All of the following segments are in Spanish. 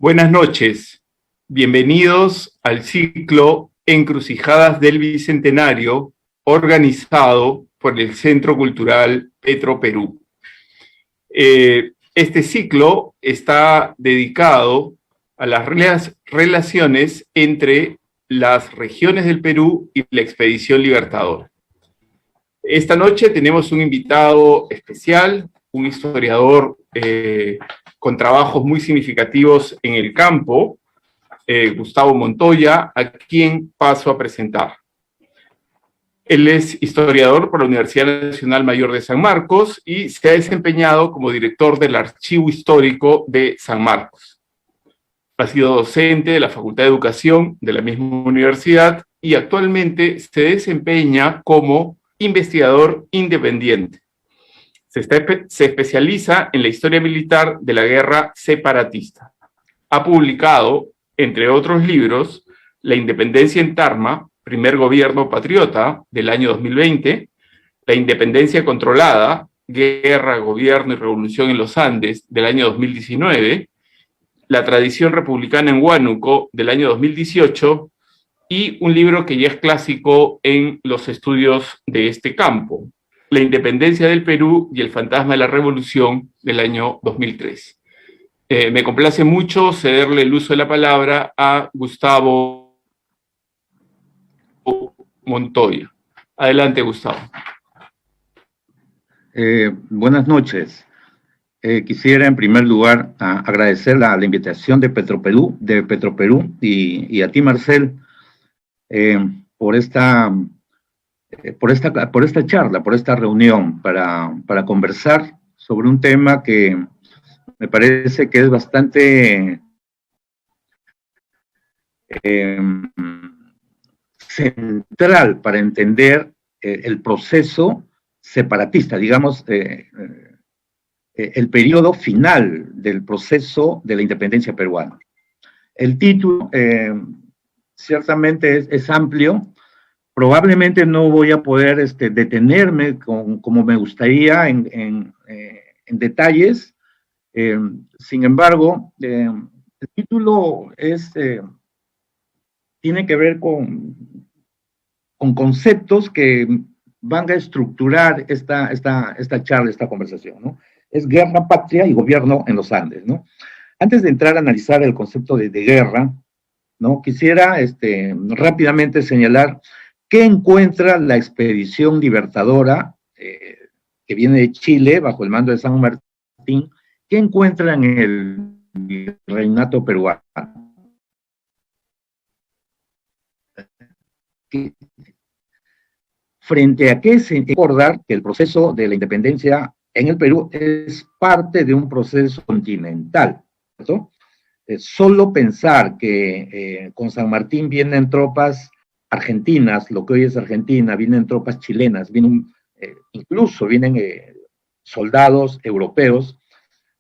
Buenas noches, bienvenidos al ciclo Encrucijadas del Bicentenario, organizado por el Centro Cultural Petro Perú. Este ciclo está dedicado a las relaciones entre las regiones del Perú y la Expedición Libertadora. Esta noche tenemos un invitado especial, un historiador con trabajos muy significativos en el campo, Gustavo Montoya, a quien paso a presentar. Él es historiador por la Universidad Nacional Mayor de San Marcos y se ha desempeñado como director del Archivo Histórico de San Marcos. Ha sido docente de la Facultad de Educación de la misma universidad y actualmente se desempeña como investigador independiente. Se especializa en la historia militar de la guerra separatista. Ha publicado, entre otros libros, La independencia en Tarma, primer gobierno patriota, del año 2020, La independencia controlada, guerra, gobierno y revolución en los Andes, del año 2019, La tradición republicana en Huánuco, del año 2018, y un libro que ya es clásico en los estudios de este campo, La independencia del Perú y el fantasma de la revolución, del año 2003. Me complace mucho cederle el uso de la palabra a Gustavo Montoya. Adelante, Gustavo. Buenas noches. Quisiera en primer lugar agradecer la invitación de Petroperú y a ti, Marcel, por esta charla, por esta reunión, para conversar sobre un tema que me parece que es bastante central para entender el proceso separatista, digamos, el periodo final del proceso de la independencia peruana. El título ciertamente es amplio. Probablemente no voy a poder detenerme como me gustaría en detalles. Sin embargo, el título tiene que ver con conceptos que van a estructurar esta charla, esta conversación, ¿no? Es guerra, patria y gobierno en los Andes, ¿no? Antes de entrar a analizar el concepto de guerra, ¿no? Quisiera rápidamente señalar qué encuentra la expedición libertadora que viene de Chile bajo el mando de San Martín, qué encuentra en el virreinato peruano. Frente a qué se recordar que el proceso de la independencia en el Perú es parte de un proceso continental, ¿cierto? Solo pensar que con San Martín vienen tropas argentinas, lo que hoy es Argentina, vienen tropas chilenas, incluso vienen soldados europeos,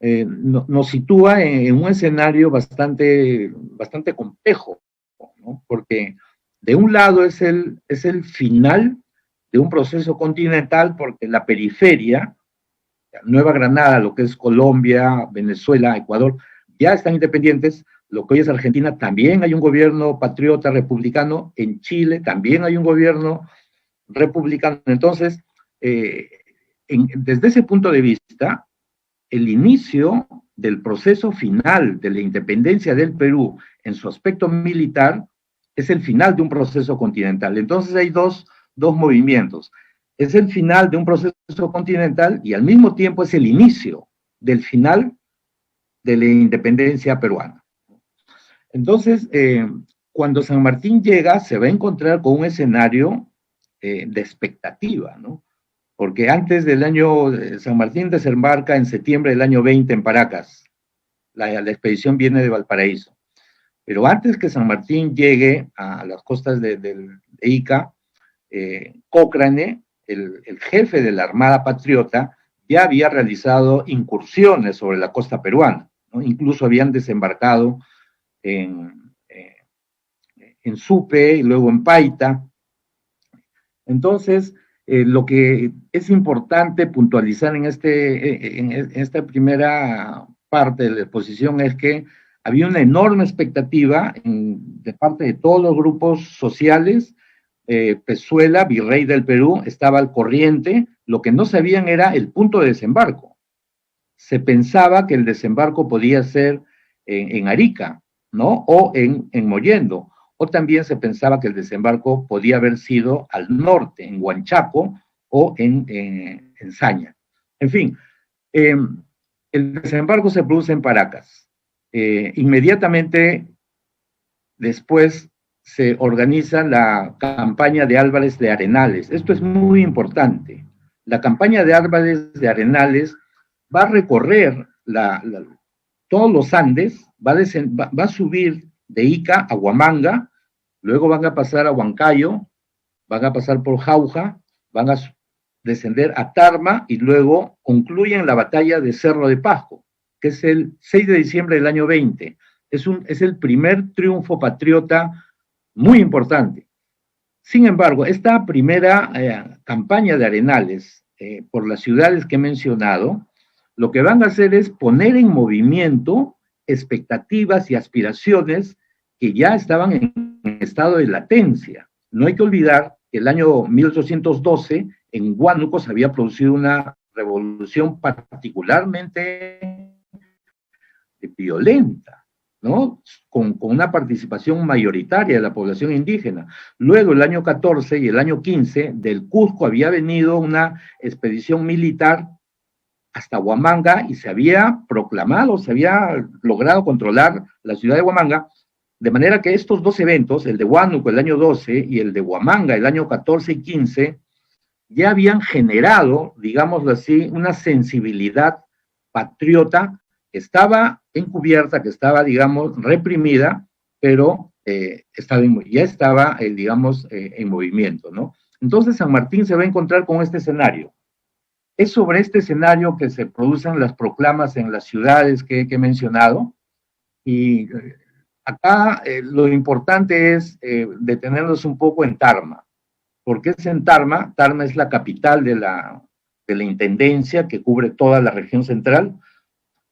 nos sitúa en un escenario bastante complejo, ¿no? Porque de un lado es el final de un proceso continental, porque la periferia, Nueva Granada, lo que es Colombia, Venezuela, Ecuador, ya están independientes. Lo que hoy es Argentina, también hay un gobierno patriota republicano. En Chile también hay un gobierno republicano. Entonces, desde ese punto de vista, el inicio del proceso final de la independencia del Perú en su aspecto militar es el final de un proceso continental. Entonces hay dos movimientos. Es el final de un proceso continental y al mismo tiempo es el inicio del final de la independencia peruana. Entonces, cuando San Martín llega, se va a encontrar con un escenario de expectativa, ¿no? Porque antes del año, San Martín desembarca en septiembre del año 20 en Paracas. La expedición viene de Valparaíso. Pero antes que San Martín llegue a las costas de Ica, Cochrane, el jefe de la Armada Patriota, ya había realizado incursiones sobre la costa peruana, ¿no? Incluso habían desembarcado en Supe y luego en Paita. Entonces, lo que es importante puntualizar en esta primera parte de la exposición es que Había una enorme expectativa de parte de todos los grupos sociales. Pezuela, virrey del Perú, estaba al corriente. Lo que no sabían era el punto de desembarco. Se pensaba que el desembarco podía ser en Arica, ¿no? O en Mollendo. O también se pensaba que el desembarco podía haber sido al norte, en Huanchaco o en Saña. En fin, el desembarco se produce en Paracas. Inmediatamente después se organiza la campaña de Álvarez de Arenales. Esto es muy importante. La campaña de Álvarez de Arenales va a recorrer todos los Andes, va a subir de Ica a Huamanga, luego van a pasar a Huancayo, van a pasar por Jauja, van a descender a Tarma y luego concluyen la batalla de Cerro de Pasco, que es el 6 de diciembre del año 20. Es el primer triunfo patriota muy importante. Sin embargo, esta primera campaña de Arenales por las ciudades que he mencionado, lo que van a hacer es poner en movimiento expectativas y aspiraciones que ya estaban en estado de latencia. No hay que olvidar que el año 1812 en Huánuco se había producido una revolución particularmente violenta, ¿no? Con una participación mayoritaria de la población indígena. Luego, el año 14 y el año 15, del Cusco había venido una expedición militar hasta Huamanga y se había proclamado, se había logrado controlar la ciudad de Huamanga, de manera que estos dos eventos, el de Huánuco el año 12 y el de Huamanga el año 14 y 15, ya habían generado, digámoslo así, una sensibilidad patriota que estaba encubierta, que estaba, digamos, reprimida, pero ya estaba, digamos, en movimiento, ¿no? Entonces San Martín se va a encontrar con este escenario. Es sobre este escenario que se producen las proclamas en las ciudades que he mencionado, y acá lo importante es detenernos un poco en Tarma. ¿Por qué es en Tarma? Tarma es la capital de la intendencia que cubre toda la región central.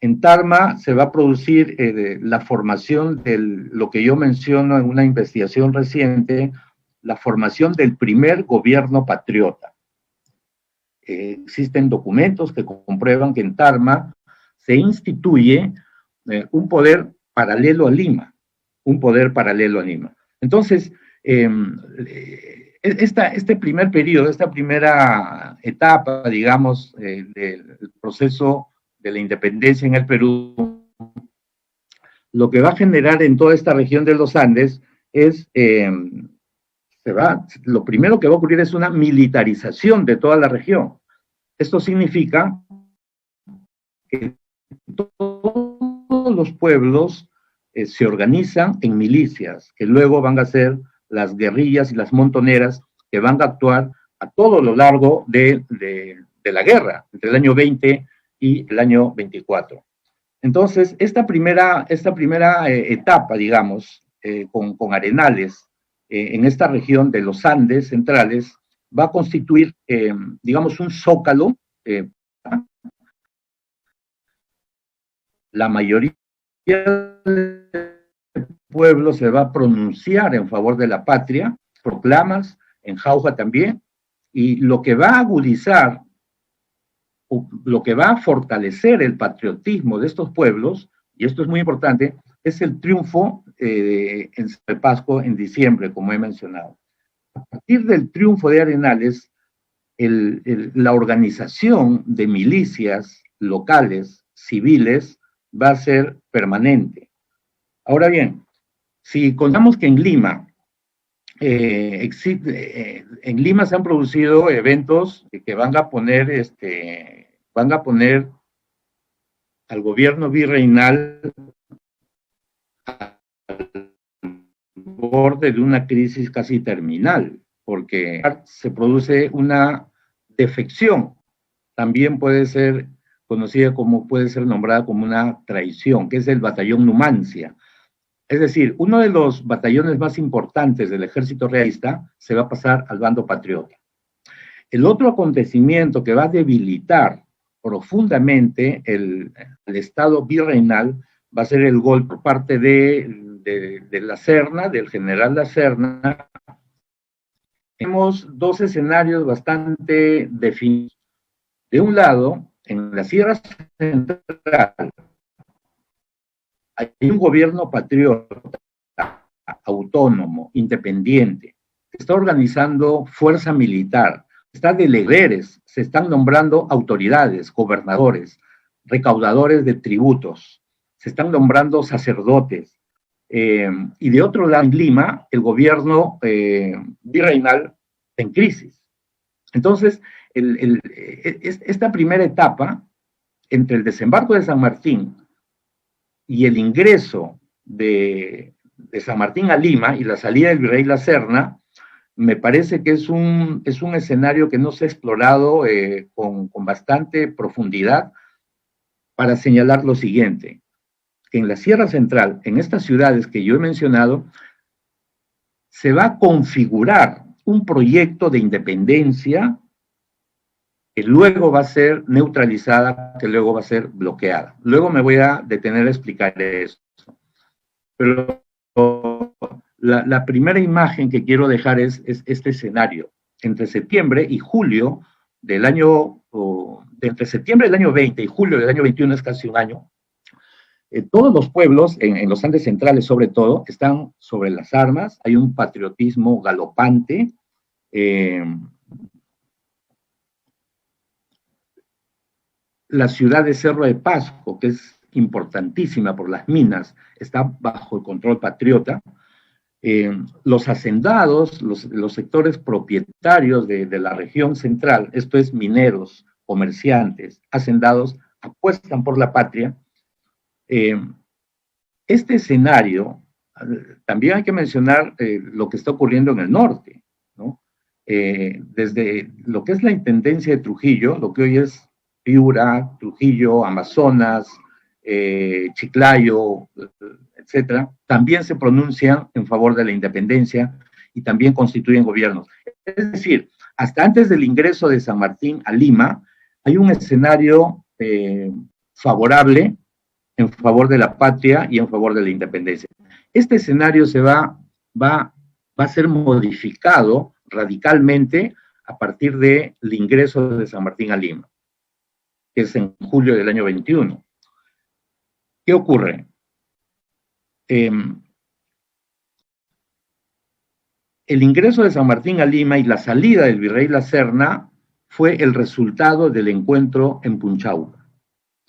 En Tarma se va a producir la formación de lo que yo menciono en una investigación reciente, la formación del primer gobierno patriota. Existen documentos que comprueban que en Tarma se instituye un poder paralelo a Lima, Entonces, este primer periodo, esta primera etapa, digamos, del proceso de la independencia en el Perú, lo que va a generar en toda esta región de los Andes es, lo primero que va a ocurrir es una militarización de toda la región. Esto significa que todos los pueblos se organizan en milicias, que luego van a ser las guerrillas y las montoneras que van a actuar a todo lo largo de la guerra, entre el año 20 y el año 24. Entonces, esta primera etapa, digamos, con Arenales, en esta región de los Andes centrales, va a constituir, digamos, un zócalo. La mayoría del pueblo se va a pronunciar en favor de la patria, proclamas, en Jauja también, y lo que va a agudizar, lo que va a fortalecer el patriotismo de estos pueblos, y esto es muy importante, es el triunfo en Cerro de Pasco en diciembre, como he mencionado. A partir del triunfo de Arenales, la organización de milicias locales, civiles, va a ser permanente. Ahora bien, si contamos que en Lima, en Lima se han producido eventos que van a poner al gobierno virreinal al borde de una crisis casi terminal, porque se produce una defección, también puede ser conocida como, puede ser nombrada como una traición, que es el batallón Numancia. Es decir, uno de los batallones más importantes del ejército realista se va a pasar al bando patriota. El otro acontecimiento que va a debilitar profundamente el Estado virreinal va a ser el gol por parte de la Serna, del general La Serna. Tenemos dos escenarios bastante definidos. De un lado, en la Sierra Central, hay un gobierno patriota, autónomo, independiente, que está organizando fuerza militar, está de legreres, se están nombrando autoridades, gobernadores, recaudadores de tributos, se están nombrando sacerdotes. Y de otro lado, en Lima, el gobierno virreinal en crisis. Entonces, esta primera etapa, entre el desembarco de San Martín y el ingreso de San Martín a Lima y la salida del virrey La Serna, me parece que es un escenario que no se ha explorado con bastante profundidad para señalar lo siguiente, que en la Sierra Central, en estas ciudades que yo he mencionado, se va a configurar un proyecto de independencia que luego va a ser neutralizada, que luego va a ser bloqueada. Luego me voy a detener a explicar eso. Pero la primera imagen que quiero dejar es este escenario. Entre septiembre y julio del año, entre septiembre del año 20 y julio del año 21, es casi un año, todos los pueblos, en los Andes centrales sobre todo, están sobre las armas, hay un patriotismo galopante. La ciudad de Cerro de Pasco, que es importantísima por las minas, está bajo el control patriota. Los hacendados, los sectores propietarios de la región central, esto es mineros, comerciantes, hacendados, apuestan por la patria. Este escenario, también hay que mencionar lo que está ocurriendo en el norte, ¿no? Desde lo que es la intendencia de Trujillo, lo que hoy es Piura, Trujillo, Amazonas, Chiclayo, etcétera, también se pronuncian en favor de la independencia y también constituyen gobiernos. Es decir, hasta antes del ingreso de San Martín a Lima, hay un escenario favorable en favor de la patria y en favor de la independencia. Este escenario va a ser modificado radicalmente a partir del ingreso de San Martín a Lima, que es en julio del año 21. ¿Qué ocurre? El ingreso de San Martín a Lima y la salida del virrey La Serna fue el resultado del encuentro en Punchaula.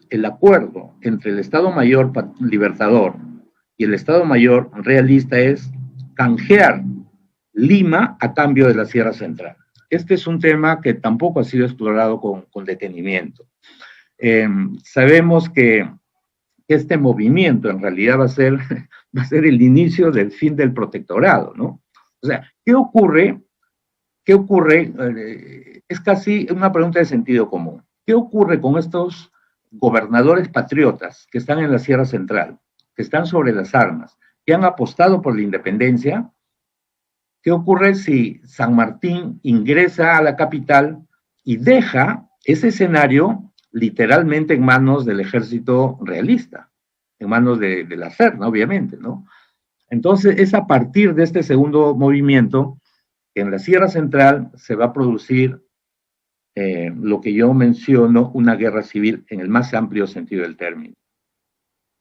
El acuerdo entre el Estado Mayor Libertador y el Estado Mayor Realista es canjear Lima a cambio de la Sierra Central. Este es un tema que tampoco ha sido explorado con detenimiento. Sabemos que este movimiento en realidad va a ser el inicio del fin del protectorado, ¿no? O sea, ¿qué ocurre? Es casi una pregunta de sentido común. ¿Qué ocurre con estos gobernadores patriotas que están en la Sierra Central, que están sobre las armas, que han apostado por la independencia? ¿Qué ocurre si San Martín ingresa a la capital y deja ese escenario literalmente en manos del ejército realista, en manos de la Serna, obviamente, ¿no? Entonces, es a partir de este segundo movimiento que en la Sierra Central se va a producir lo que yo menciono, una guerra civil en el más amplio sentido del término.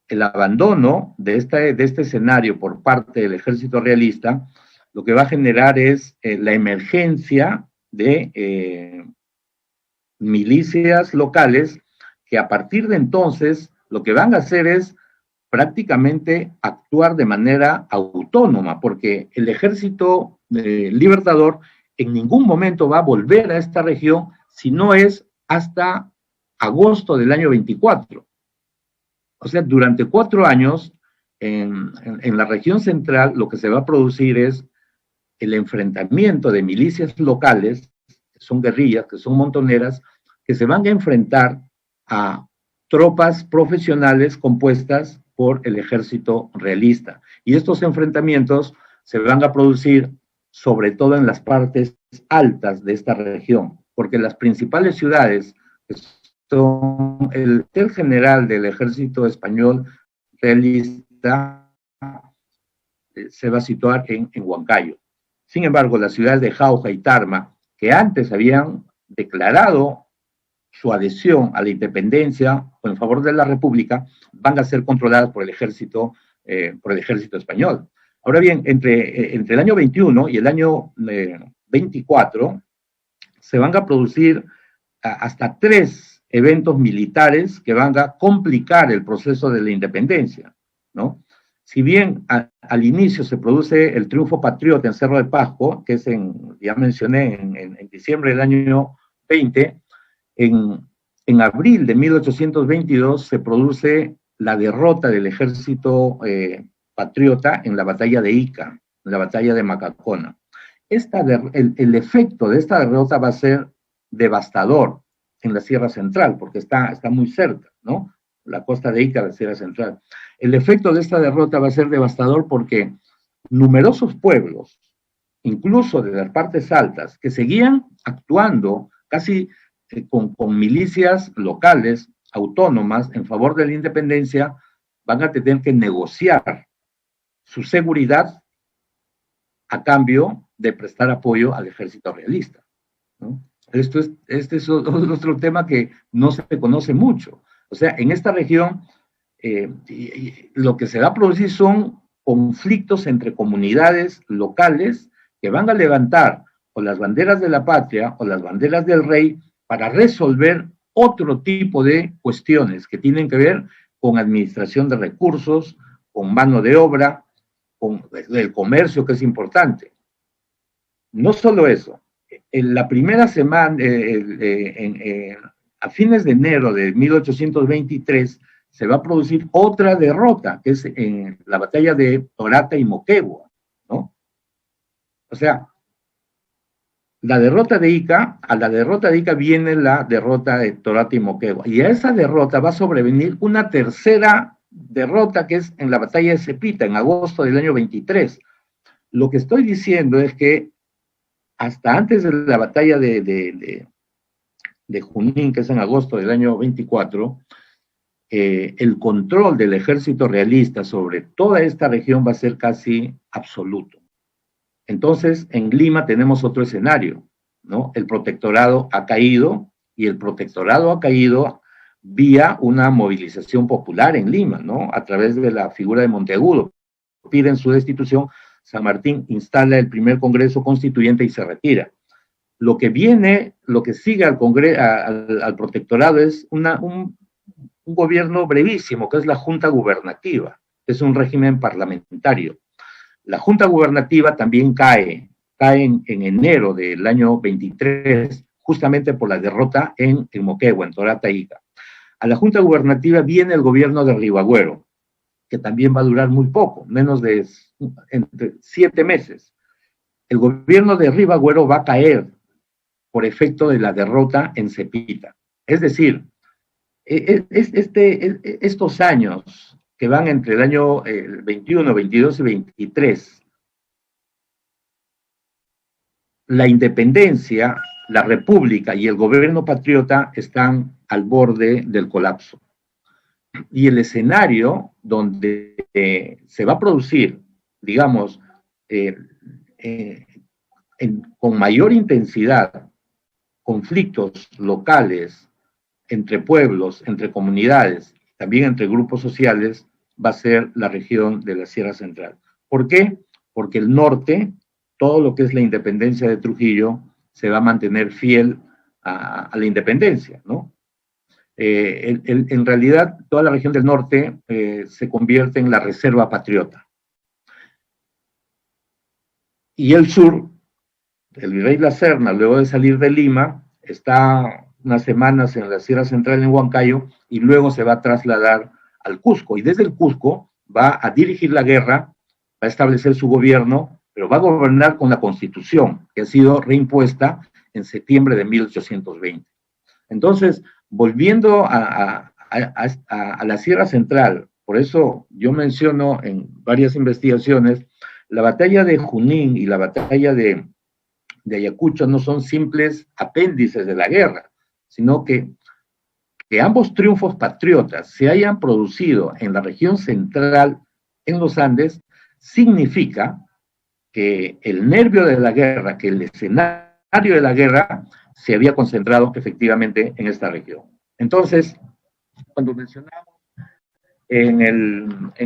El abandono de este escenario por parte del ejército realista lo que va a generar es la emergencia de milicias locales que a partir de entonces lo que van a hacer es prácticamente actuar de manera autónoma, porque el ejército libertador en ningún momento va a volver a esta región si no es hasta agosto del año 24. O sea, durante 4 años en la región central lo que se va a producir es el enfrentamiento de milicias locales, que son guerrillas, que son montoneras, que se van a enfrentar a tropas profesionales compuestas por el ejército realista. Y estos enfrentamientos se van a producir sobre todo en las partes altas de esta región, porque las principales ciudades, que son el general del ejército español, realista se va a situar en Huancayo. Sin embargo, las ciudades de Jauja y Tarma, que antes habían declarado su adhesión a la independencia o en favor de la República, van a ser controladas por el ejército español. Ahora bien, entre el año 21 y el año 24, se van a producir hasta 3 eventos militares que van a complicar el proceso de la independencia, ¿no? Si bien al inicio se produce el triunfo patriota en Cerro de Pasco, que es ya mencioné, en diciembre del año 20, en abril de 1822 se produce la derrota del ejército patriota en la batalla de Ica, en la batalla de Macacona. El efecto de esta derrota va a ser devastador en la Sierra Central, porque está muy cerca, ¿no? La costa de Ica, la Sierra Central. El efecto de esta derrota va a ser devastador porque numerosos pueblos, incluso de las partes altas, que seguían actuando casi con milicias locales, autónomas, en favor de la independencia, van a tener que negociar su seguridad a cambio de prestar apoyo al ejército realista, ¿no? Este es otro tema que no se conoce mucho. O sea, en esta región lo que se va a producir son conflictos entre comunidades locales que van a levantar o las banderas de la patria o las banderas del rey para resolver otro tipo de cuestiones que tienen que ver con administración de recursos, con mano de obra, con el comercio, que es importante. No solo eso, en la primera semana, a fines de enero de 1823, se va a producir otra derrota, que es en la batalla de Torata y Moquegua, ¿no? O sea, a la derrota de Ica viene la derrota de Torata y Moquegua, y a esa derrota va a sobrevenir una tercera derrota, que es en la batalla de Cepita, en agosto del año 23. Lo que estoy diciendo es que hasta antes de la batalla de Junín, que es en agosto del año 24, el control del ejército realista sobre toda esta región va a ser casi absoluto. Entonces, en Lima tenemos otro escenario, ¿no? El protectorado ha caído, y el protectorado ha caído vía una movilización popular en Lima, ¿no? A través de la figura de Monteagudo. Piden su destitución, San Martín instala el primer Congreso Constituyente y se retira. Lo que sigue al protectorado es un gobierno brevísimo, que es la Junta Gubernativa, es un régimen parlamentario. La Junta Gubernativa también cae en enero del año 23, justamente por la derrota en Moquegua, en Torata y Ica. A la Junta Gubernativa viene el gobierno de Ribagüero, que también va a durar muy poco, menos de entre 7 meses. El gobierno de Ribagüero va a caer por efecto de la derrota en Cepita. Es decir, estos años que van entre el año 21, 22 y 23, la independencia, la república y el gobierno patriota están al borde del colapso. Y el escenario donde se va a producir, digamos, con mayor intensidad, conflictos locales entre pueblos, entre comunidades, también entre grupos sociales, va a ser la región de la Sierra Central. ¿Por qué? Porque el norte, todo lo que es la independencia de Trujillo, se va a mantener fiel a la independencia, ¿no? En realidad, toda la región del norte se convierte en la reserva patriota. Y el sur, el virrey La Serna, luego de salir de Lima, está unas semanas en la Sierra Central en Huancayo, y luego se va a trasladar al Cusco, y desde el Cusco va a dirigir la guerra, va a establecer su gobierno, pero va a gobernar con la Constitución, que ha sido reimpuesta en septiembre de 1820. Entonces, volviendo a la Sierra Central, por eso yo menciono en varias investigaciones, la batalla de Junín y la batalla de Ayacucho no son simples apéndices de la guerra, sino que que ambos triunfos patriotas se hayan producido en la región central, en los Andes, significa que el nervio de la guerra, que el escenario de la guerra se había concentrado efectivamente en esta región. Entonces, cuando mencionamos en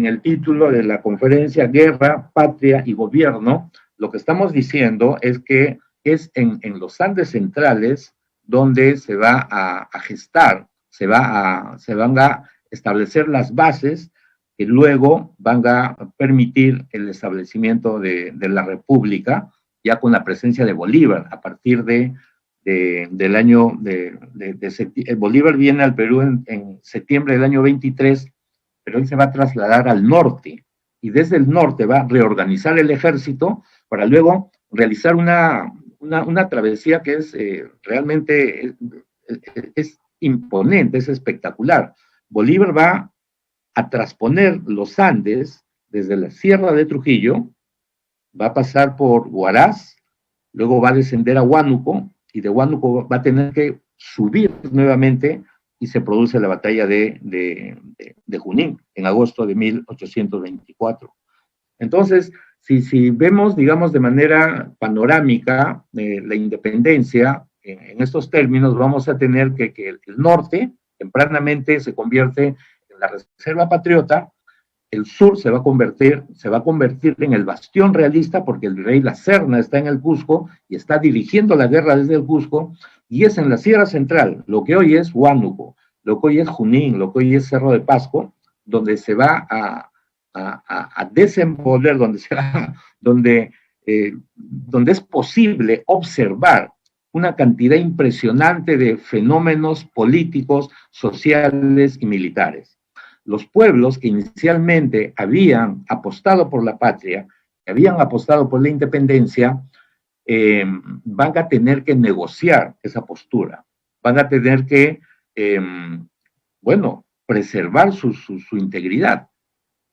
el título de la conferencia Guerra, Patria y Gobierno, lo que estamos diciendo es que es en los Andes centrales donde se va a gestar, se van a establecer las bases que luego van a permitir el establecimiento de la República, ya con la presencia de Bolívar, a partir del año Bolívar viene al Perú en septiembre del año 23, pero él se va a trasladar al norte, y desde el norte va a reorganizar el ejército para luego realizar una travesía que es realmente es imponente, es espectacular. Bolívar va a trasponer los Andes desde la Sierra de Trujillo, va a pasar por Huaraz, luego va a descender a Huánuco, y de Huánuco va a tener que subir nuevamente, y se produce la batalla de Junín, en agosto de 1824. Entonces, si vemos, digamos, de manera panorámica la independencia, en estos términos, vamos a tener que el norte tempranamente se convierte en la reserva patriota, el sur se va a convertir en el bastión realista, porque el rey La Serna está en el Cusco y está dirigiendo la guerra desde el Cusco, y es en la Sierra Central, lo que hoy es Huánuco, lo que hoy es Junín, lo que hoy es Cerro de Pasco, donde se va a desenvolver, donde es posible observar una cantidad impresionante de fenómenos políticos, sociales y militares. Los pueblos que inicialmente habían apostado por la patria, que habían apostado por la independencia, van a tener que negociar esa postura, van a tener que, preservar su integridad,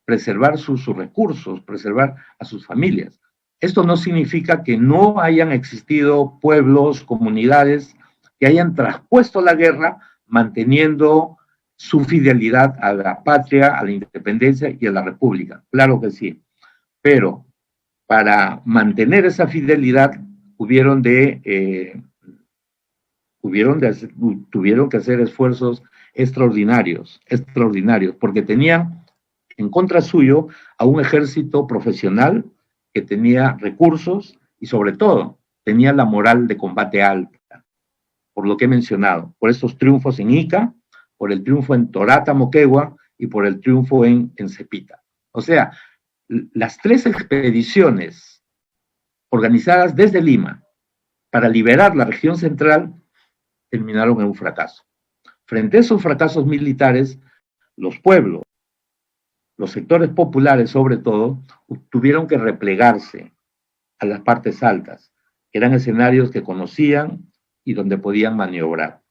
preservar sus recursos, preservar a sus familias. Esto no significa que no hayan existido pueblos, comunidades que hayan traspuesto la guerra manteniendo su fidelidad a la patria, a la independencia y a la república. Claro que sí. Pero para mantener esa fidelidad tuvieron que hacer esfuerzos extraordinarios, porque tenían en contra suyo a un ejército profesional que tenía recursos y sobre todo tenía la moral de combate alta, por lo que he mencionado, por estos triunfos en Ica, por el triunfo en Torata, Moquegua y por el triunfo en Cepita. O sea, las tres expediciones organizadas desde Lima para liberar la región central terminaron en un fracaso. Frente a esos fracasos militares, los pueblos, los sectores populares sobre todo, tuvieron que replegarse a las partes altas, que eran escenarios que conocían y donde podían maniobrar.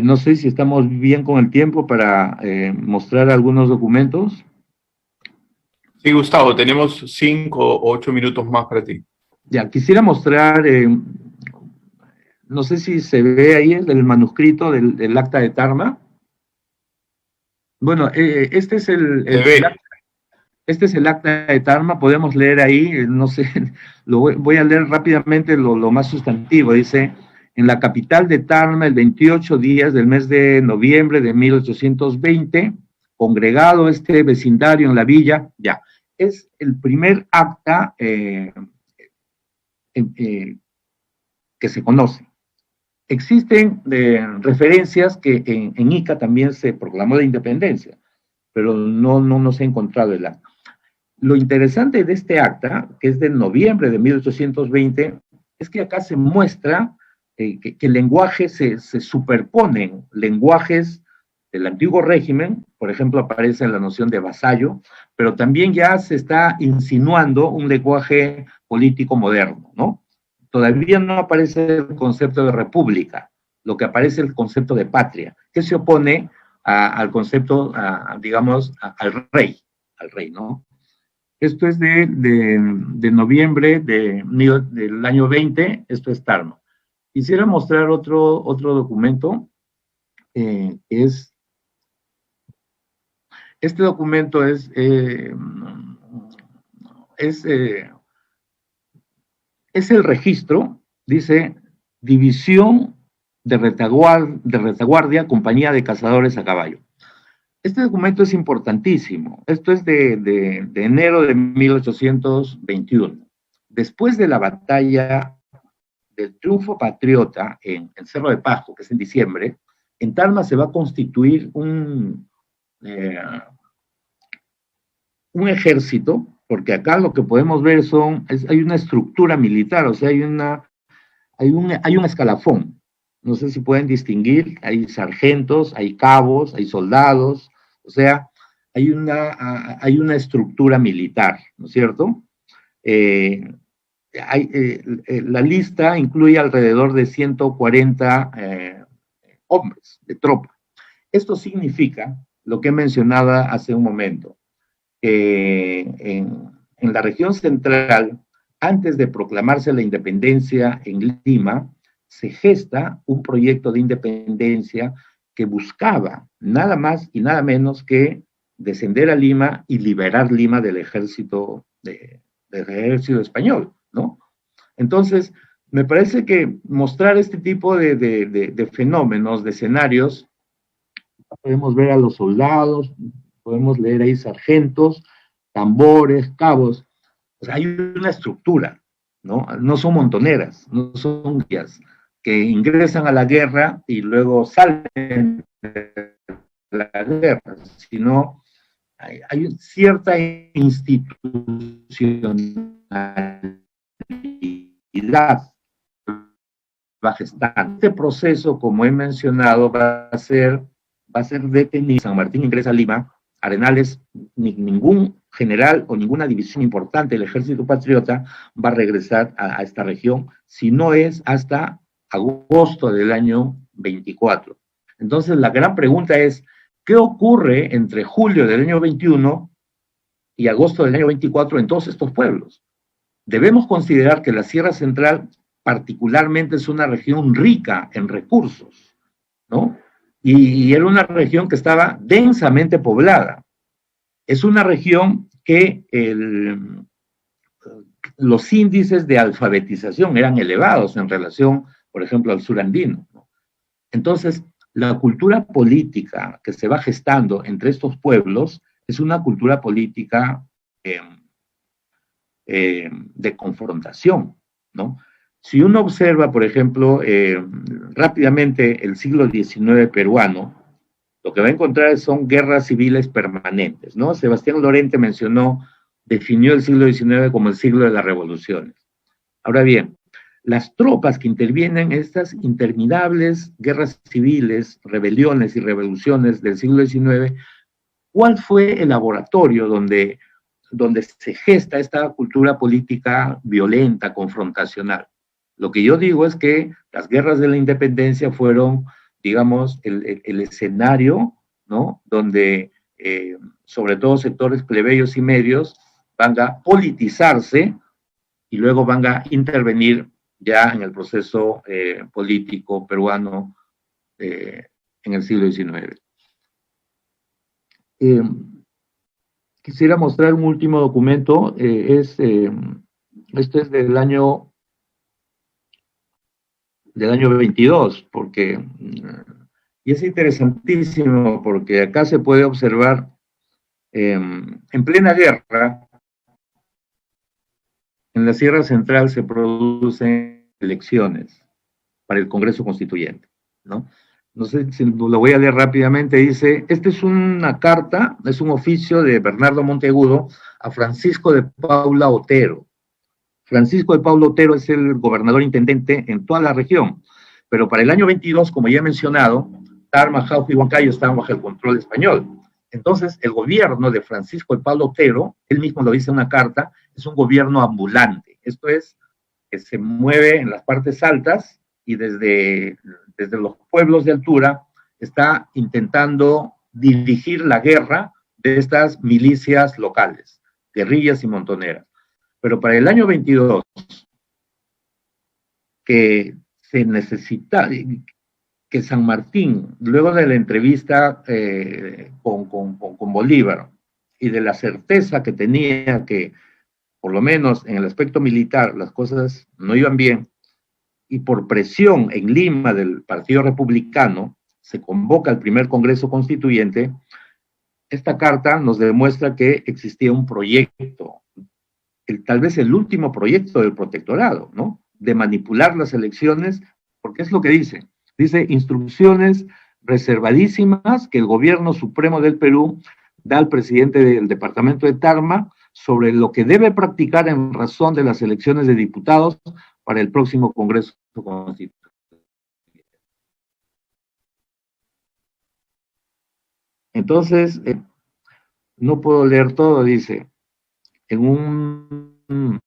No sé si estamos bien con el tiempo para mostrar algunos documentos. Sí, Gustavo, tenemos 5 o 8 minutos más para ti. Ya, quisiera mostrar, no sé si se ve ahí el manuscrito del acta de Tarma. Bueno, este es este es el acta de Tarma, podemos leer ahí, no sé, voy a leer rápidamente lo más sustantivo. Dice: en la capital de Tarma, el 28 días del mes de noviembre de 1820, congregado este vecindario en la villa, ya, es el primer acta que se conoce. Existen referencias que en Ica también se proclamó la independencia, pero no se ha encontrado el acta. Lo interesante de este acta, que es de noviembre de 1820, es que acá se muestra que el lenguaje se superponen lenguajes del antiguo régimen. Por ejemplo, aparece la noción de vasallo, pero también ya se está insinuando un lenguaje político moderno, ¿no? Todavía no aparece el concepto de república, lo que aparece es el concepto de patria, que se opone al concepto, digamos, al rey, ¿no? Esto es de noviembre del año 20, esto es Tarma. Quisiera mostrar otro documento, este documento es el registro, dice, División de Retaguardia, Compañía de Cazadores a Caballo. Este documento es importantísimo. Esto es de enero de 1821. Después de la batalla del triunfo patriota en Cerro de Pasco, que es en diciembre, en Tarma se va a constituir un ejército, porque acá lo que podemos ver hay una estructura militar, o sea, hay un escalafón. No sé si pueden distinguir, hay sargentos, hay cabos, hay soldados, o sea, hay una estructura militar, ¿no es cierto? La lista incluye alrededor de 140 hombres de tropa. Esto significa lo que mencionaba hace un momento, en la región central, antes de proclamarse la independencia en Lima, se gesta un proyecto de independencia que buscaba nada más y nada menos que descender a Lima y liberar Lima del ejército español, ¿no? Entonces, me parece que mostrar este tipo de fenómenos, de escenarios, podemos ver a los soldados, podemos leer ahí sargentos, tambores, cabos, o sea, hay una estructura, ¿no? No son montoneras, no son guías que ingresan a la guerra y luego salen de la guerra, sino hay cierta institucionalidad va gestando. Este proceso, como he mencionado, va a ser detenido. San Martín ingresa a Lima, Arenales, ningún general o ninguna división importante del ejército patriota va a regresar a esta región, si no es hasta agosto del año 24. Entonces, la gran pregunta es, ¿qué ocurre entre julio del año 21 y agosto del año 24 en todos estos pueblos? Debemos considerar que la Sierra Central particularmente es una región rica en recursos, ¿no? Y era una región que estaba densamente poblada. Es una región que los índices de alfabetización eran elevados en relación, por ejemplo, al sur andino, ¿no? Entonces, la cultura política que se va gestando entre estos pueblos es una cultura política de confrontación, ¿no? Si uno observa, por ejemplo, rápidamente el siglo XIX peruano, lo que va a encontrar son guerras civiles permanentes, ¿no? Sebastián Lorente definió el siglo XIX como el siglo de las revoluciones. Ahora bien, las tropas que intervienen en estas interminables guerras civiles, rebeliones y revoluciones del siglo XIX, ¿cuál fue el laboratorio donde se gesta esta cultura política violenta, confrontacional? Lo que yo digo es que las guerras de la independencia fueron, digamos, el escenario, ¿no? Donde, sobre todo sectores plebeyos y medios, van a politizarse y luego van a intervenir ya en el proceso político peruano en el siglo XIX. Quisiera mostrar un último documento, este es del año 22, porque, y es interesantísimo, porque acá se puede observar, en plena guerra, en la Sierra Central se producen elecciones para el Congreso Constituyente, ¿no? No sé si lo voy a leer rápidamente, dice, esta es una carta, es un oficio de Bernardo Monteagudo a Francisco de Paula Otero. Francisco de Paula Otero es el gobernador intendente en toda la región, pero para el año 22, como ya he mencionado, Tarma, Jauja y Huancayo estaban bajo el control español. Entonces, el gobierno de Francisco de Paula Otero, él mismo lo dice en una carta, es un gobierno ambulante. Esto es, que se mueve en las partes altas y desde los pueblos de altura está intentando dirigir la guerra de estas milicias locales, guerrillas y montoneras. Pero para el año 22, que se necesita que San Martín, luego de la entrevista con Bolívar y de la certeza que tenía que, por lo menos en el aspecto militar, las cosas no iban bien, y por presión en Lima del Partido Republicano, se convoca el primer Congreso Constituyente. Esta carta nos demuestra que existía un proyecto, tal vez el último proyecto del protectorado, ¿no? De manipular las elecciones, porque es lo que dice. Dice instrucciones reservadísimas que el gobierno supremo del Perú da al presidente del departamento de Tarma sobre lo que debe practicar en razón de las elecciones de diputados para el próximo Congreso Constitucional. Entonces, no puedo leer todo, dice, en un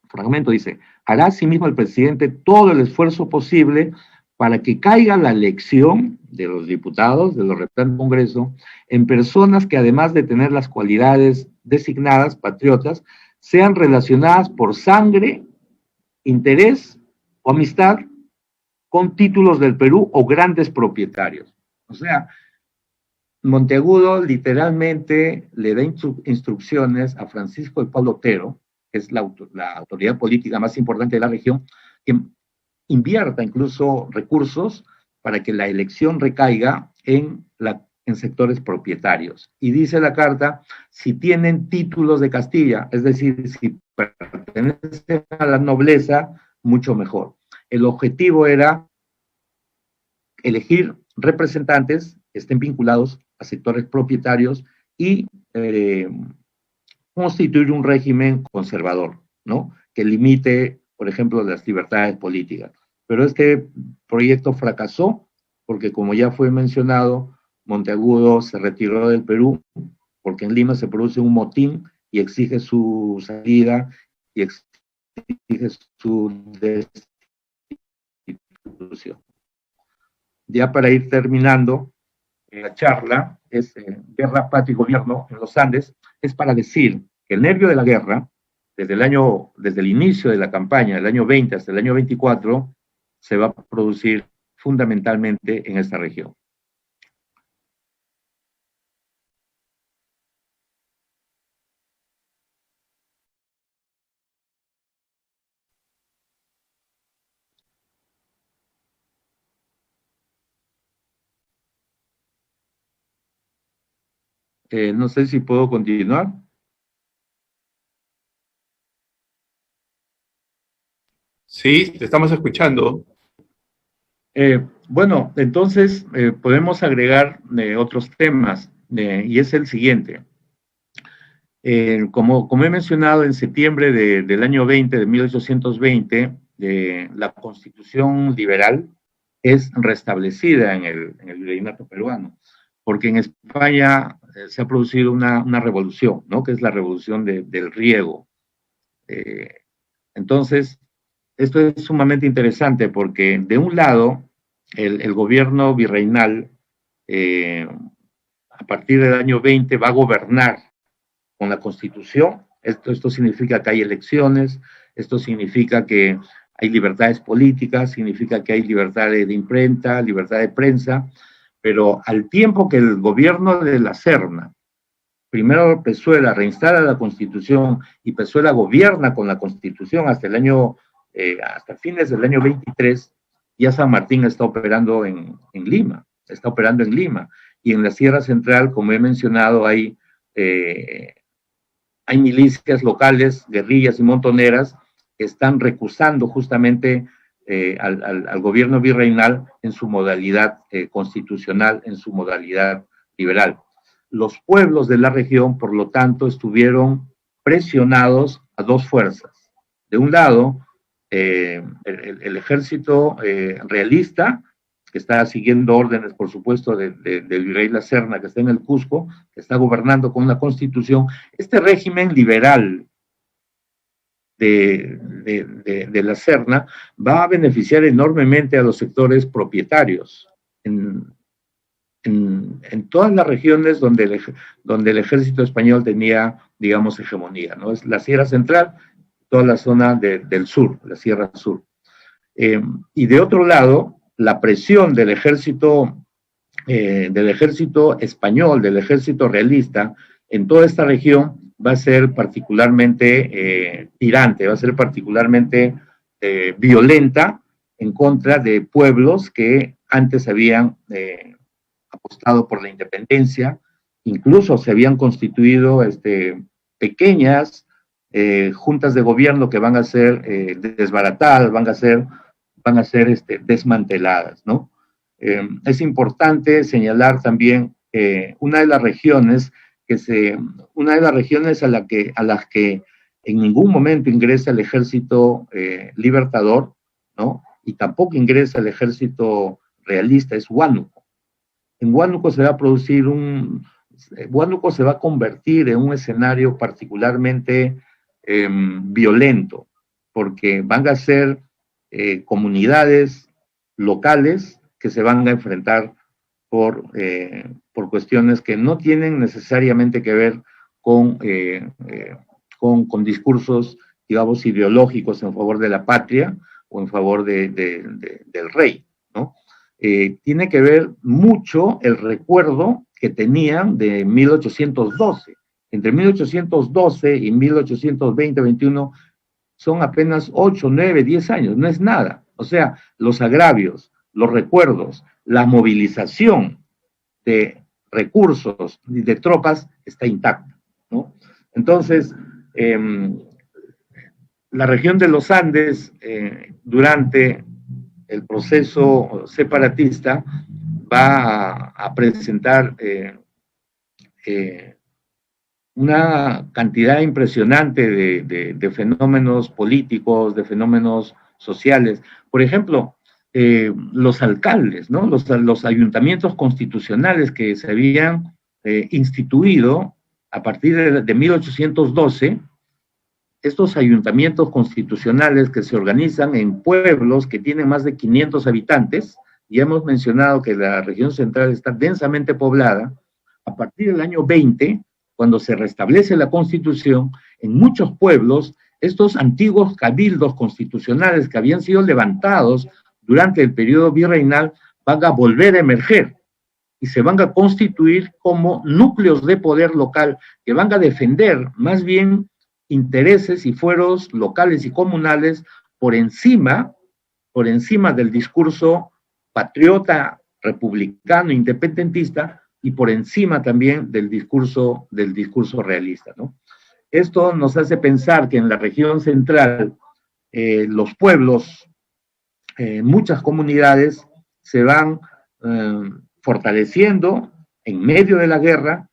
fragmento dice, hará asimismo el presidente todo el esfuerzo posible para que caiga la elección de los diputados, de los representantes del Congreso, en personas que además de tener las cualidades designadas, patriotas, sean relacionadas por sangre, interés o amistad con títulos del Perú o grandes propietarios. O sea, Monteagudo literalmente le da instrucciones a Francisco de Paulo Otero, que es la autoridad política más importante de la región, que invierta incluso recursos para que la elección recaiga en sectores propietarios. Y dice la carta, si tienen títulos de Castilla, es decir, si pertenecen a la nobleza, mucho mejor. El objetivo era elegir representantes que estén vinculados a sectores propietarios y constituir un régimen conservador, ¿no? Que limite, por ejemplo, las libertades políticas. Pero este proyecto fracasó porque, como ya fue mencionado, Monteagudo se retiró del Perú porque en Lima se produce un motín y exige su salida y exige su destitución. Ya para ir terminando la charla, es Guerra, Patria y Gobierno en los Andes, es para decir que el nervio de la guerra, desde el inicio de la campaña, del año 20 hasta el año 24, se va a producir fundamentalmente en esta región. No sé si puedo continuar. Sí, te estamos escuchando. Bueno, entonces podemos agregar otros temas, y es el siguiente. Como he mencionado, en septiembre del año 20, de 1820, la Constitución liberal es restablecida en el virreinato peruano, porque en España se ha producido una revolución, ¿no? Que es la revolución del riego. Entonces, esto es sumamente interesante porque, de un lado, el gobierno virreinal, a partir del año 20, va a gobernar con la Constitución. Esto significa que hay elecciones, esto significa que hay libertades políticas, significa que hay libertad de imprenta, libertad de prensa, pero al tiempo que el gobierno de la Serna, primero Pezuela reinstala la Constitución y Pezuela gobierna con la Constitución hasta hasta fines del año 23, ya San Martín está operando en Lima, y en la Sierra Central, como he mencionado, hay milicias locales, guerrillas y montoneras que están recusando justamente al gobierno virreinal en su modalidad constitucional, en su modalidad liberal. Los pueblos de la región, por lo tanto, estuvieron presionados a dos fuerzas. De un lado, el ejército realista, que está siguiendo órdenes, por supuesto, del virrey La Serna, que está en el Cusco, que está gobernando con una constitución. Este régimen liberal de La Serna va a beneficiar enormemente a los sectores propietarios en todas las regiones donde el ejército español tenía, digamos, hegemonía, ¿no? Es la Sierra Central, toda la zona del sur, la Sierra Sur. Y de otro lado, la presión del ejército español, del ejército realista, en toda esta región va a ser particularmente tirante, va a ser particularmente violenta en contra de pueblos que antes habían apostado por la independencia, incluso se habían constituido pequeñas juntas de gobierno que van a ser desbaratadas, van a ser desmanteladas, ¿no? Es importante señalar también una de las regiones a las que en ningún momento ingresa el ejército libertador, ¿no? Y tampoco ingresa el ejército realista, es Huánuco. En Huánuco se va a producir Huánuco se va a convertir en un escenario particularmente violento, porque van a ser comunidades locales que se van a enfrentar por cuestiones que no tienen necesariamente que ver con discursos, digamos, ideológicos en favor de la patria o en favor del rey, ¿no? Tiene que ver mucho el recuerdo que tenían de 1812. Entre 1812 y 1820-21 son apenas 8, 9, 10 años, no es nada. O sea, los agravios, los recuerdos, la movilización de recursos y de tropas está intacta, ¿no? Entonces, la región de los Andes, durante el proceso separatista, va a presentar una cantidad impresionante de fenómenos políticos, de fenómenos sociales. Por ejemplo, los alcaldes, ¿no? Los ayuntamientos constitucionales que se habían instituido a partir de 1812, estos ayuntamientos constitucionales que se organizan en pueblos que tienen más de 500 habitantes, ya hemos mencionado que la región central está densamente poblada. A partir del año 20, cuando se restablece la Constitución, en muchos pueblos, estos antiguos cabildos constitucionales que habían sido levantados durante el periodo virreinal van a volver a emerger y se van a constituir como núcleos de poder local que van a defender más bien intereses y fueros locales y comunales por encima del discurso patriota, republicano, independentista, y por encima también del discurso realista, ¿no? Esto nos hace pensar que en la región central los pueblos, muchas comunidades se van fortaleciendo en medio de la guerra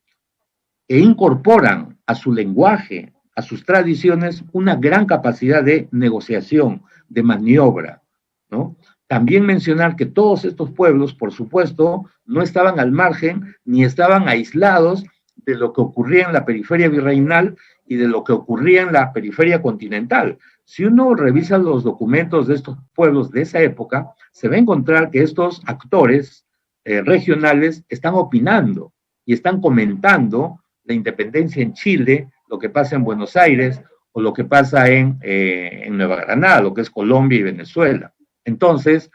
e incorporan a su lenguaje, a sus tradiciones, una gran capacidad de negociación, de maniobra, ¿no? También mencionar que todos estos pueblos, por supuesto, no estaban al margen ni estaban aislados de lo que ocurría en la periferia virreinal y de lo que ocurría en la periferia continental. Si uno revisa los documentos de estos pueblos de esa época, se va a encontrar que estos actores regionales están opinando y están comentando la independencia en Chile, lo que pasa en Buenos Aires o lo que pasa en Nueva Granada, lo que es Colombia y Venezuela. Entonces,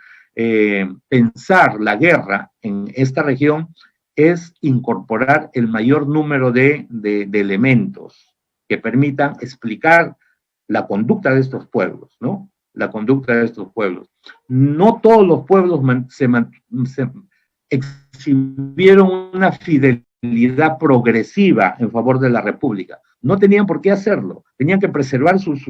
pensar la guerra en esta región es incorporar el mayor número de elementos que permitan explicar la conducta de estos pueblos, ¿no? La conducta de estos pueblos. No todos los pueblos se exhibieron una fidelidad progresiva en favor de la República. No tenían por qué hacerlo. Tenían que preservar sus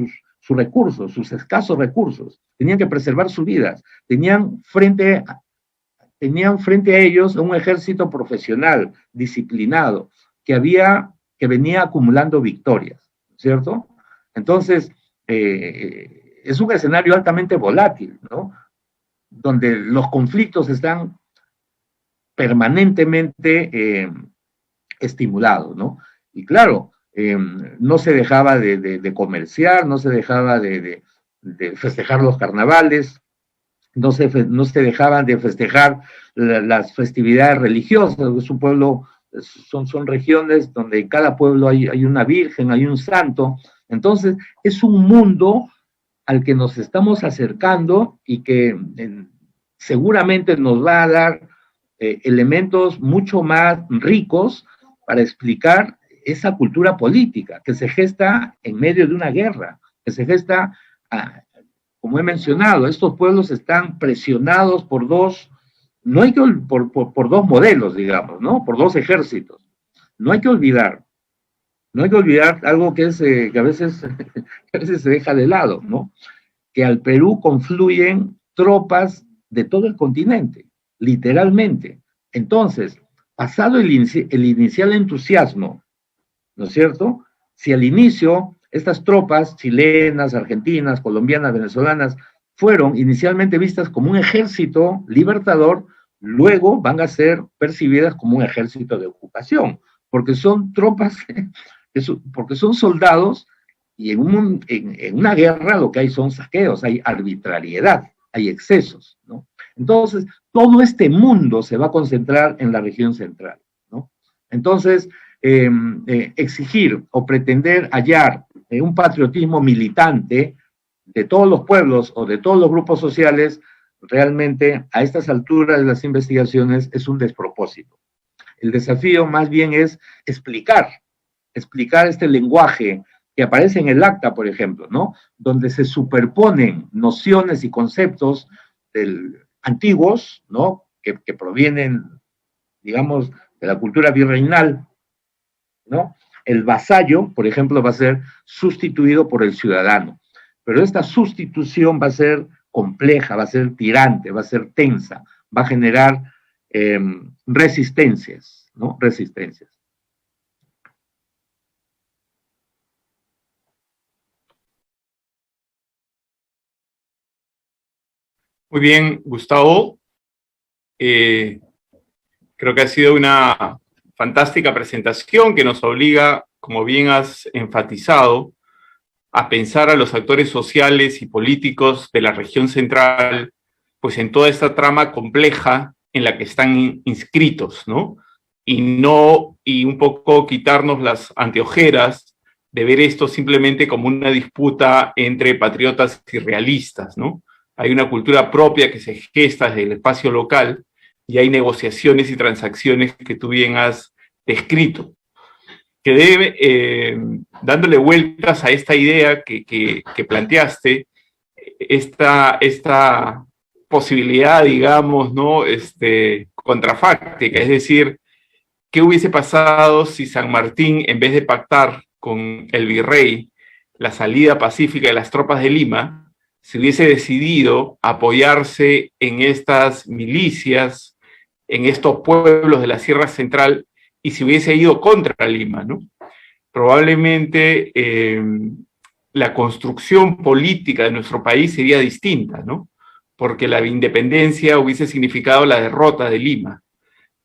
recursos, sus escasos recursos. Tenían que preservar sus vidas. Tenían frente a ellos un ejército profesional, disciplinado, que venía acumulando victorias, ¿cierto? Entonces, es un escenario altamente volátil, ¿no? Donde los conflictos están permanentemente estimulados, ¿no? Y claro, no se dejaba de comerciar, no se dejaba de festejar los carnavales, no se dejaban de festejar las festividades religiosas. Es un pueblo, son regiones donde en cada pueblo hay una virgen, hay un santo. Entonces, es un mundo al que nos estamos acercando y que seguramente nos va a dar elementos mucho más ricos para explicar esa cultura política que se gesta en medio de una guerra, que se gesta, como he mencionado, estos pueblos están presionados por dos, no hay que, por dos modelos, digamos, ¿no? Por dos ejércitos. No hay que olvidar algo que es que a veces se deja de lado, ¿no? Que al Perú confluyen tropas de todo el continente, literalmente. Entonces, pasado el inicial entusiasmo, ¿no es cierto? Si al inicio estas tropas chilenas, argentinas, colombianas, venezolanas fueron inicialmente vistas como un ejército libertador, luego van a ser percibidas como un ejército de ocupación, porque son tropas, porque son soldados, y en una guerra lo que hay son saqueos, hay arbitrariedad, hay excesos, ¿no? Entonces, todo este mundo se va a concentrar en la región central, ¿no? Entonces, exigir o pretender hallar un patriotismo militante de todos los pueblos o de todos los grupos sociales, realmente a estas alturas de las investigaciones es un despropósito. El desafío más bien es explicar este lenguaje que aparece en el acta, por ejemplo, ¿no? Donde se superponen nociones y conceptos antiguos, ¿no? Que provienen, digamos, de la cultura virreinal, ¿no? El vasallo, por ejemplo, va a ser sustituido por el ciudadano, pero esta sustitución va a ser compleja, va a ser tirante, va a ser tensa, va a generar resistencias, ¿no? Resistencias. Muy bien, Gustavo. Creo que ha sido una fantástica presentación que nos obliga, como bien has enfatizado, a pensar a los actores sociales y políticos de la región central, pues en toda esta trama compleja en la que están inscritos, ¿no? Y un poco quitarnos las anteojeras de ver esto simplemente como una disputa entre patriotas y realistas, ¿no? Hay una cultura propia que se gesta desde el espacio local y hay negociaciones y transacciones que tú bien has descrito, que debe, dándole vueltas a esta idea que planteaste, esta posibilidad, digamos, ¿no? Contrafáctica, es decir, ¿qué hubiese pasado si San Martín, en vez de pactar con el virrey la salida pacífica de las tropas de Lima, se hubiese decidido apoyarse en estas milicias, en estos pueblos de la Sierra Central, y se hubiese ido contra Lima, ¿no? Probablemente la construcción política de nuestro país sería distinta, ¿no? Porque la independencia hubiese significado la derrota de Lima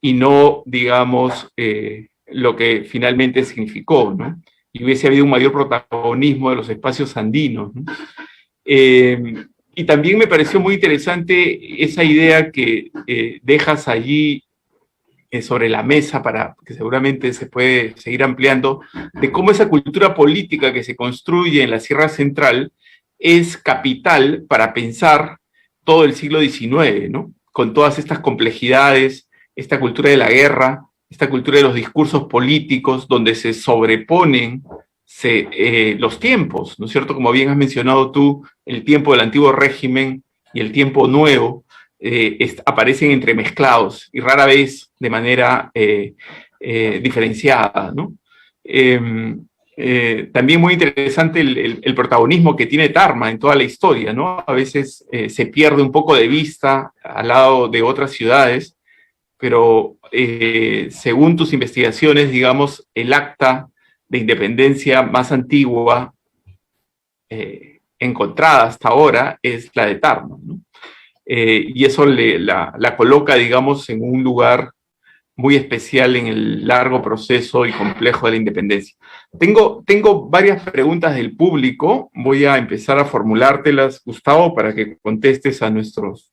y no, digamos, lo que finalmente significó, ¿no? Y hubiese habido un mayor protagonismo de los espacios andinos, ¿no? Y también me pareció muy interesante esa idea que dejas allí sobre la mesa, para que seguramente se puede seguir ampliando, de cómo esa cultura política que se construye en la Sierra Central es capital para pensar todo el siglo XIX, ¿no? Con todas estas complejidades, esta cultura de la guerra, esta cultura de los discursos políticos, donde se sobreponen los tiempos, ¿no es cierto? Como bien has mencionado tú, el tiempo del antiguo régimen y el tiempo nuevo aparecen entremezclados y rara vez de manera diferenciada, ¿no? También muy interesante el protagonismo que tiene Tarma en toda la historia, ¿no? A veces se pierde un poco de vista al lado de otras ciudades, pero según tus investigaciones, digamos, el acta de independencia más antigua encontrada hasta ahora es la de Tarma, ¿no? Y eso la coloca, digamos, en un lugar muy especial en el largo proceso y complejo de la independencia. Tengo varias preguntas del público, voy a empezar a formulártelas, Gustavo, para que contestes a nuestros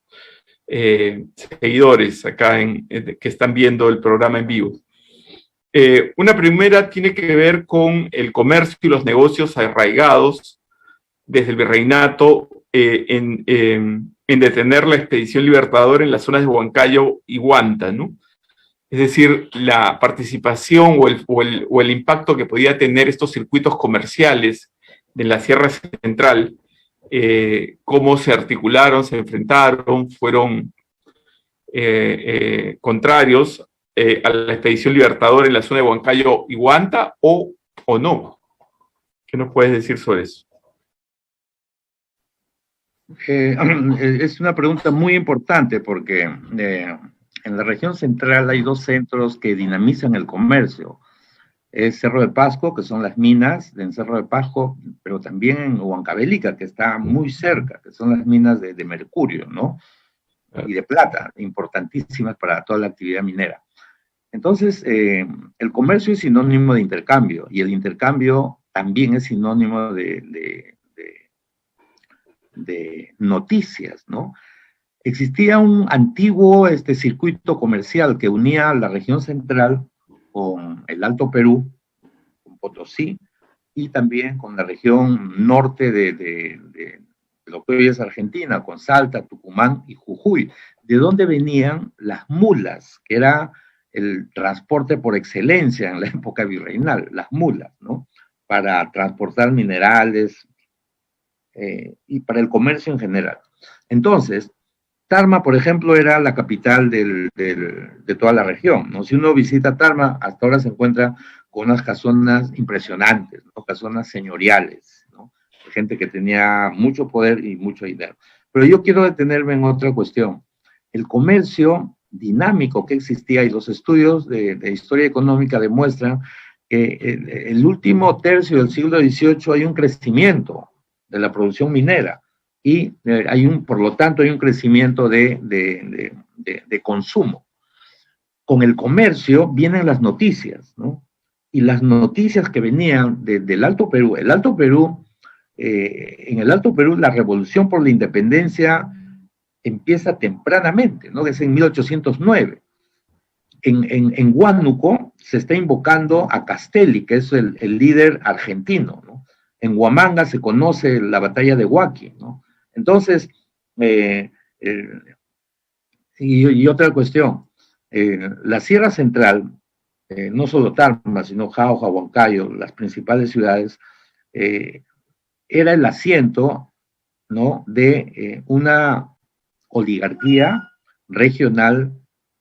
seguidores acá que están viendo el programa en vivo. Una primera tiene que ver con el comercio y los negocios arraigados desde el virreinato en detener la expedición libertadora en las zonas de Huancayo y Huanta, ¿no? Es decir, la participación o el impacto que podía tener estos circuitos comerciales de la Sierra Central, cómo se articularon, se enfrentaron, fueron contrarios a la expedición libertadora en la zona de Huancayo y Huanta, o no. ¿Qué nos puedes decir sobre eso? Es una pregunta muy importante porque en la región central hay dos centros que dinamizan el comercio. Es Cerro de Pasco, que son las minas en Cerro de Pasco, pero también en Huancavelica, que está muy cerca, que son las minas de mercurio, ¿no? Y de plata, importantísimas para toda la actividad minera. Entonces, el comercio es sinónimo de intercambio, y el intercambio también es sinónimo de noticias, ¿no? Existía un antiguo circuito comercial que unía la región central con el Alto Perú, con Potosí, y también con la región norte de lo que hoy es Argentina, con Salta, Tucumán y Jujuy, de donde venían las mulas, que era el transporte por excelencia en la época virreinal, las mulas, ¿no? Para transportar minerales y para el comercio en general. Entonces, Tarma, por ejemplo, era la capital de toda la región, ¿no? Si uno visita Tarma, hasta ahora se encuentra con unas casonas impresionantes, ¿no? Casonas señoriales, ¿no? De gente que tenía mucho poder y mucho dinero. Pero yo quiero detenerme en otra cuestión. El comercio dinámico que existía, y los estudios de historia económica demuestran que el último tercio del siglo XVIII hay un crecimiento de la producción minera, y por lo tanto hay un crecimiento de consumo. Con el comercio vienen las noticias, ¿no? Y las noticias que venían del Alto Perú, en el Alto Perú la revolución por la independencia empieza tempranamente, ¿no? Es en 1809. En Huánuco se está invocando a Castelli, que es el líder argentino, ¿no? En Huamanga se conoce la batalla de Huaqui, ¿no? Entonces, y otra cuestión, la Sierra Central, no solo Tarma, sino Jauja, Huancayo, las principales ciudades, era el asiento, ¿no? de una oligarquía regional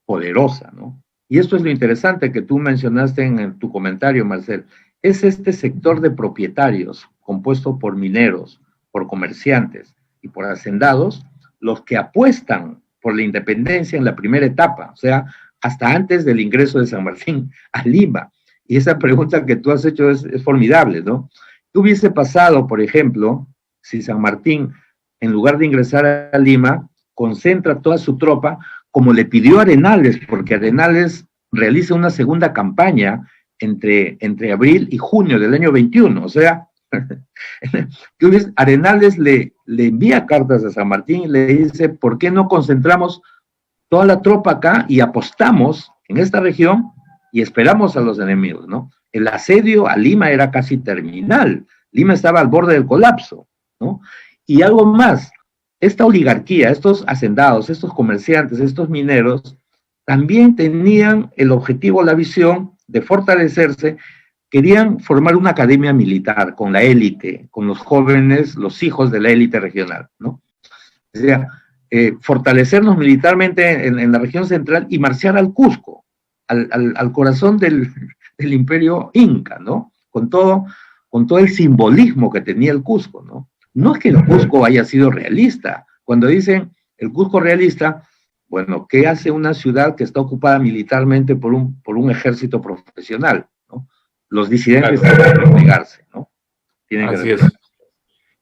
poderosa, ¿no? Y esto es lo interesante que tú mencionaste en tu comentario, Marcel. Es este sector de propietarios compuesto por mineros, por comerciantes y por hacendados, los que apuestan por la independencia en la primera etapa, o sea, hasta antes del ingreso de San Martín a Lima. Y esa pregunta que tú has hecho es formidable, ¿no? ¿Qué hubiese pasado, por ejemplo, si San Martín, en lugar de ingresar a Lima, concentra toda su tropa, como le pidió Arenales, porque Arenales realiza una segunda campaña entre abril y junio del año 21, o sea, Arenales le envía cartas a San Martín y le dice, ¿por qué no concentramos toda la tropa acá y apostamos en esta región y esperamos a los enemigos, ¿no? El asedio a Lima era casi terminal, Lima estaba al borde del colapso, ¿no? Y algo más, esta oligarquía, estos hacendados, estos comerciantes, estos mineros, también tenían el objetivo, la visión de fortalecerse. Querían formar una academia militar con la élite, con los jóvenes, los hijos de la élite regional, ¿no? O sea, fortalecernos militarmente en la región central y marchar al Cusco, al corazón del imperio inca, ¿no? Con todo el simbolismo que tenía el Cusco, ¿no? No es que el Cusco haya sido realista. Cuando dicen el Cusco realista, bueno, ¿qué hace una ciudad que está ocupada militarmente por un ejército profesional, ¿no? Los disidentes tienen que replegarse, ¿no? Así es.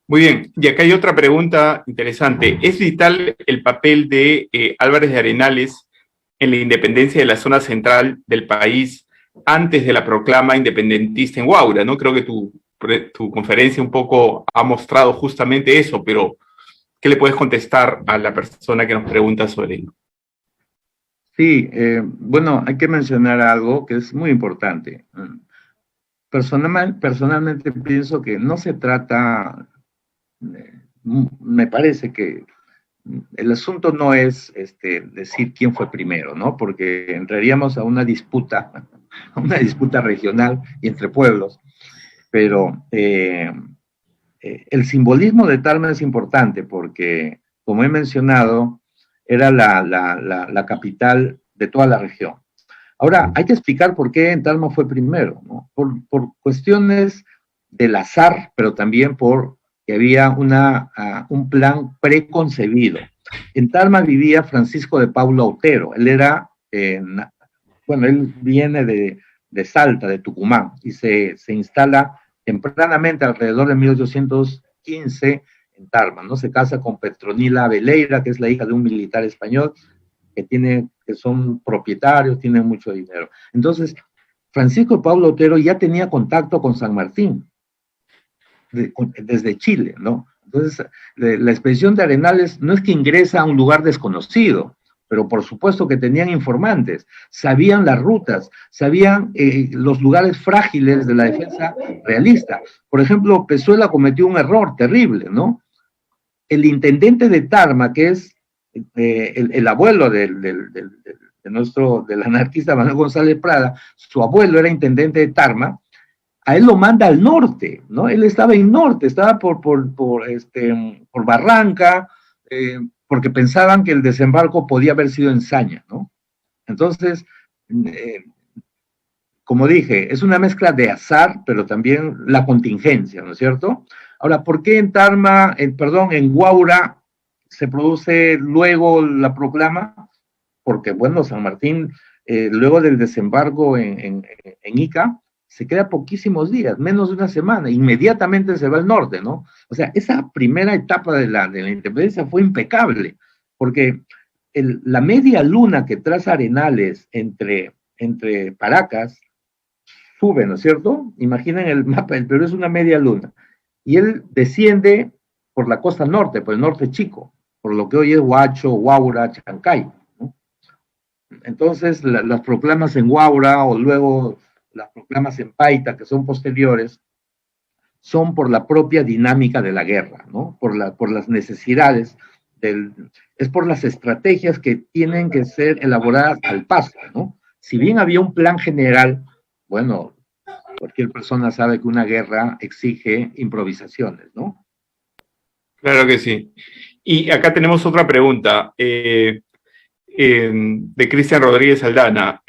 Muy bien, y acá hay otra pregunta interesante. ¿Es vital el papel de Álvarez de Arenales en la independencia de la zona central del país antes de la proclama independentista en Huaura, ¿no? Creo que tu conferencia un poco ha mostrado justamente eso, pero ¿qué le puedes contestar a la persona que nos pregunta sobre ello? Sí, bueno, hay que mencionar algo que es muy importante. Personalmente pienso que no se trata me parece que el asunto no es decir quién fue primero, ¿no? Porque entraríamos a una disputa regional y entre pueblos, pero el simbolismo de Tarma es importante porque, como he mencionado, era la capital de toda la región. Ahora, hay que explicar por qué en Tarma fue primero, ¿no? Por cuestiones del azar, pero también por que había un plan preconcebido. En Tarma vivía Francisco de Paula Otero. Él era, bueno, él viene de Salta, de Tucumán, y se instala tempranamente, alrededor de 1815, en Tarma, ¿no? Se casa con Petronila Veleira, que es la hija de un militar español, que son propietarios, tienen mucho dinero. Entonces, Francisco de Paula Otero ya tenía contacto con San Martín, desde Chile, ¿no? Entonces, la expedición de Arenales no es que ingresa a un lugar desconocido, pero por supuesto que tenían informantes, sabían las rutas, sabían los lugares frágiles de la defensa realista. Por ejemplo, Pezuela cometió un error terrible, ¿no? El intendente de Tarma, que es el abuelo del anarquista Manuel González Prada, su abuelo era intendente de Tarma, a él lo manda al norte, ¿no? Él estaba en norte, estaba por Barranca, porque pensaban que el desembarco podía haber sido en Saña, ¿no? Entonces, como dije, es una mezcla de azar, pero también la contingencia, ¿no es cierto? Ahora, ¿por qué en Tarma, en Huaura, se produce luego la proclama? Porque, bueno, San Martín, luego del desembarco en Ica, se queda poquísimos días, menos de una semana, inmediatamente se va al norte, ¿no? O sea, esa primera etapa de la independencia fue impecable, porque la media luna que traza Arenales entre Paracas sube, ¿no es cierto? Imaginen el mapa del Perú, es una media luna, y él desciende por la costa norte, por el norte chico, por lo que hoy es Huacho, Huaura, Chancay, ¿no? Entonces, las proclamas en Huaura o luego las proclamas en Paita, que son posteriores, son por la propia dinámica de la guerra, ¿no? Por las necesidades, es por las estrategias que tienen que ser elaboradas al paso, ¿no? Si bien había un plan general, bueno, cualquier persona sabe que una guerra exige improvisaciones, ¿no? Claro que sí. Y acá tenemos otra pregunta de Cristian Rodríguez Aldana.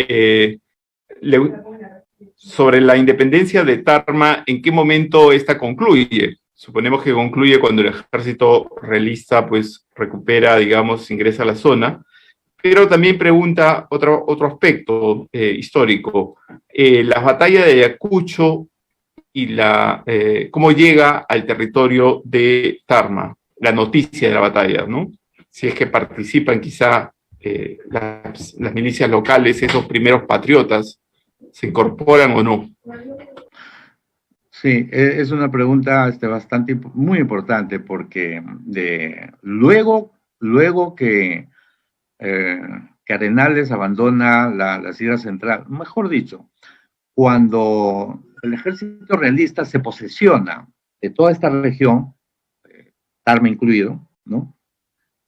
Sobre la independencia de Tarma, ¿en qué momento esta concluye? Suponemos que concluye cuando el ejército realista pues recupera, digamos, ingresa a la zona, pero también pregunta otro aspecto histórico, las batallas de Ayacucho y cómo llega al territorio de Tarma, la noticia de la batalla, ¿no? Si es que participan quizá las milicias locales, esos primeros patriotas, ¿se incorporan o no? Sí, es una pregunta muy importante porque luego que Arenales abandona la Sierra Central, mejor dicho, cuando el ejército realista se posesiona de toda esta región, Tarma incluido, ¿no?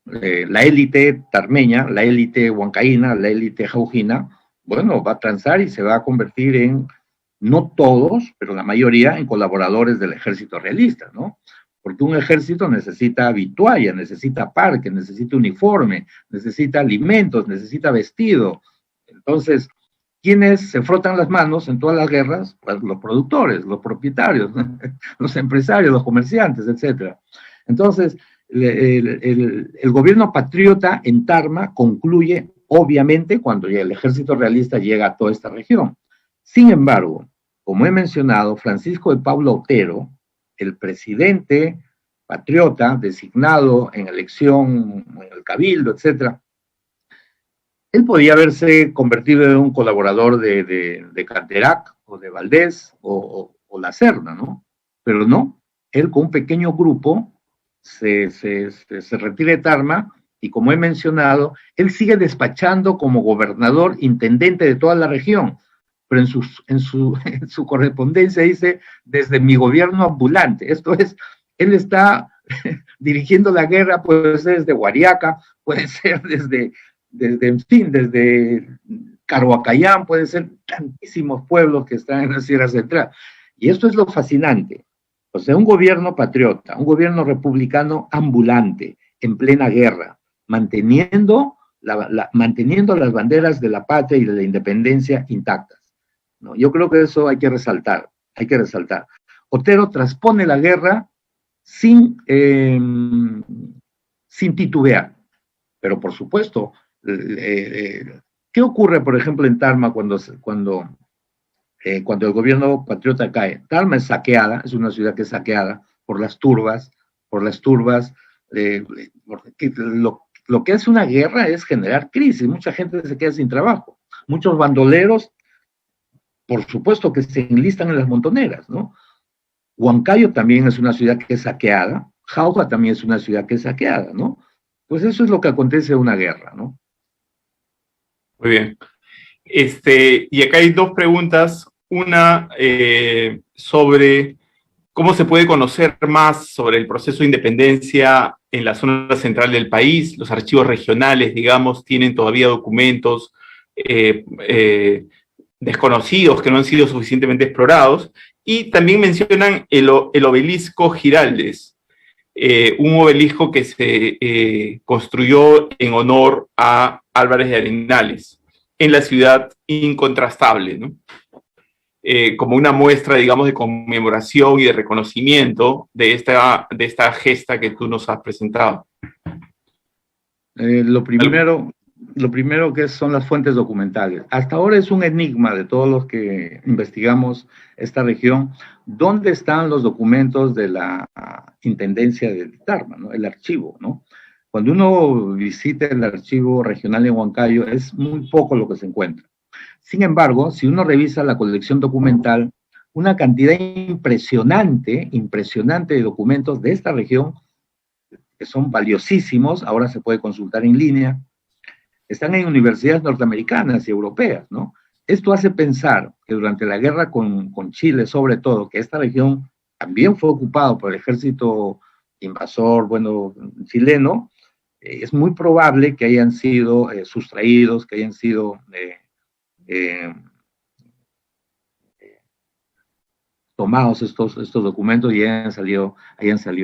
La élite tarmeña, la élite huancaína, la élite jaujina, bueno, va a transar y se va a convertir en, no todos, pero la mayoría, en colaboradores del ejército realista, ¿no? Porque un ejército necesita vitualla, necesita parque, necesita uniforme, necesita alimentos, necesita vestido. Entonces, ¿quiénes se frotan las manos en todas las guerras? Pues los productores, los propietarios, ¿no? Los empresarios, los comerciantes, etc. Entonces, el gobierno patriota en Tarma concluye, obviamente, cuando ya el ejército realista llega a toda esta región. Sin embargo, como he mencionado, Francisco de Paula Otero, el presidente patriota designado en elección, en el cabildo, etc., él podía haberse convertido en un colaborador de Canterac o de Valdés o La Serna, ¿no? Pero no, él con un pequeño grupo se retira de Tarma y, como he mencionado, él sigue despachando como gobernador, intendente de toda la región, pero en su correspondencia dice, desde mi gobierno ambulante. Esto es, él está dirigiendo la guerra puede ser desde Guariaca, puede ser en fin, desde Caroacayán, pueden ser tantísimos pueblos que están en la Sierra Central. Y esto es lo fascinante. O sea, un gobierno patriota, un gobierno republicano ambulante, en plena guerra, manteniendo las banderas de la patria y de la independencia intactas, ¿no? Yo creo que eso hay que resaltar, hay que resaltar. Otero transpone la guerra sin titubear, pero por supuesto, ¿qué ocurre, por ejemplo, en Tarma cuando el gobierno patriota cae? Tarma es saqueada, es una ciudad que es saqueada por las turbas, lo que hace una guerra es generar crisis, mucha gente se queda sin trabajo, muchos bandoleros, por supuesto que se enlistan en las montoneras, ¿no? Huancayo también es una ciudad que es saqueada, Jauja también es una ciudad que es saqueada, ¿no? Pues eso es lo que acontece en una guerra, ¿no? Muy bien. Y acá hay dos preguntas. Una sobre cómo se puede conocer más sobre el proceso de independencia en la zona central del país. Los archivos regionales, digamos, tienen todavía documentos desconocidos que no han sido suficientemente explorados. Y también mencionan el obelisco Giraldes, un obelisco que se construyó en honor a Álvarez de Arenales, en la ciudad incontrastable, ¿no? Como una muestra, digamos, de conmemoración y de reconocimiento de esta gesta que tú nos has presentado. Lo primero que son las fuentes documentales. Hasta ahora es un enigma de todos los que investigamos esta región, ¿dónde están los documentos de la Intendencia de Tarma, ¿no? El archivo, ¿no? Cuando uno visita el archivo regional en Huancayo, es muy poco lo que se encuentra. Sin embargo, si uno revisa la colección documental, una cantidad impresionante de documentos de esta región, que son valiosísimos, ahora se puede consultar en línea, están en universidades norteamericanas y europeas, ¿no? Esto hace pensar que durante la guerra con Chile, sobre todo, que esta región también fue ocupada por el ejército invasor, chileno, es muy probable que hayan sido sustraídos, que hayan sido tomados estos documentos y hayan salido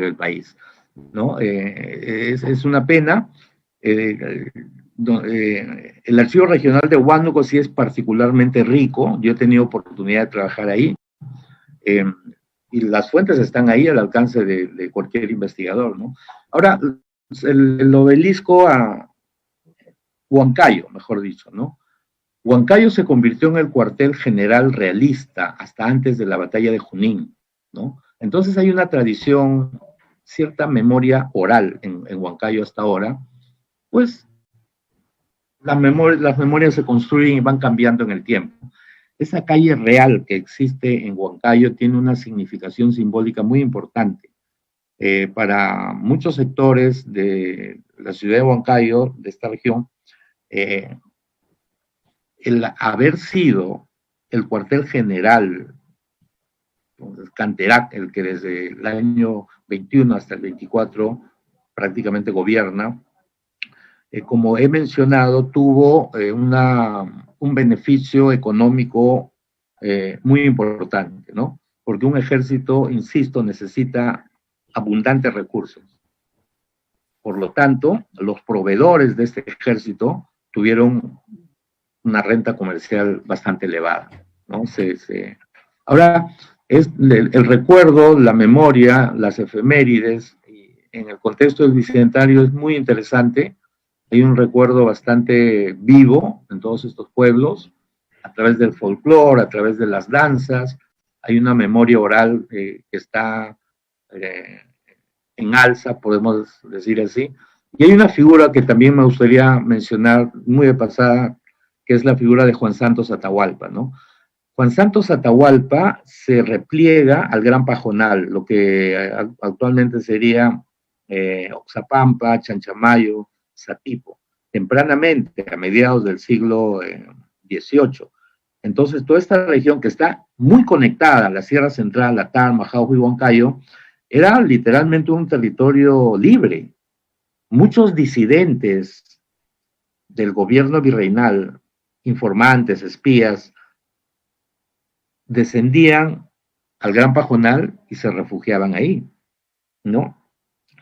del país, ¿no? Es una pena. El archivo regional de Huánuco sí es particularmente rico, yo he tenido oportunidad de trabajar ahí, y las fuentes están ahí al alcance de cualquier investigador, ¿no? Ahora, el obelisco a Huancayo, mejor dicho, ¿no? Huancayo se convirtió en el cuartel general realista hasta antes de la batalla de Junín, ¿no? Entonces hay una tradición, cierta memoria oral en Huancayo hasta ahora, pues las memorias se construyen y van cambiando en el tiempo. Esa calle real que existe en Huancayo tiene una significación simbólica muy importante. Para muchos sectores de la ciudad de Huancayo, de esta región, el haber sido el cuartel general, el Canterac, el que desde el año 21 hasta el 24 prácticamente gobierna, como he mencionado, tuvo un beneficio económico muy importante, ¿no? Porque un ejército, insisto, necesita abundantes recursos. Por lo tanto, los proveedores de este ejército tuvieron una renta comercial bastante elevada, ¿no? Ahora, el recuerdo, la memoria, las efemérides, en el contexto del Bicentenario es muy interesante. Hay un recuerdo bastante vivo en todos estos pueblos, a través del folclore, a través de las danzas. Hay una memoria oral que está en alza, podemos decir así. Y hay una figura que también me gustaría mencionar muy de pasada, que es la figura de Juan Santos Atahualpa, ¿no? Juan Santos Atahualpa se repliega al Gran Pajonal, lo que actualmente sería Oxapampa, Chanchamayo, Satipo, tempranamente, a mediados del siglo XVIII. Entonces, toda esta región que está muy conectada a la Sierra Central, a Tarma, Jauja y Huancayo, era literalmente un territorio libre. Muchos disidentes del gobierno virreinal, informantes, espías, descendían al Gran Pajonal y se refugiaban ahí, ¿no?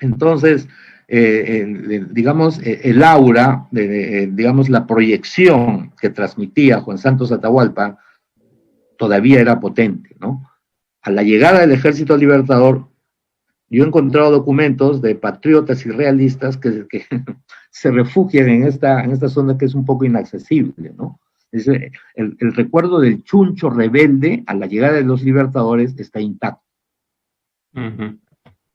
Entonces, digamos, el aura, digamos, la proyección que transmitía Juan Santos Atahualpa todavía era potente, ¿no? A la llegada del Ejército Libertador, yo he encontrado documentos de patriotas y realistas que se refugian en esta zona que es un poco inaccesible, ¿no? El recuerdo del chuncho rebelde a la llegada de los libertadores está intacto.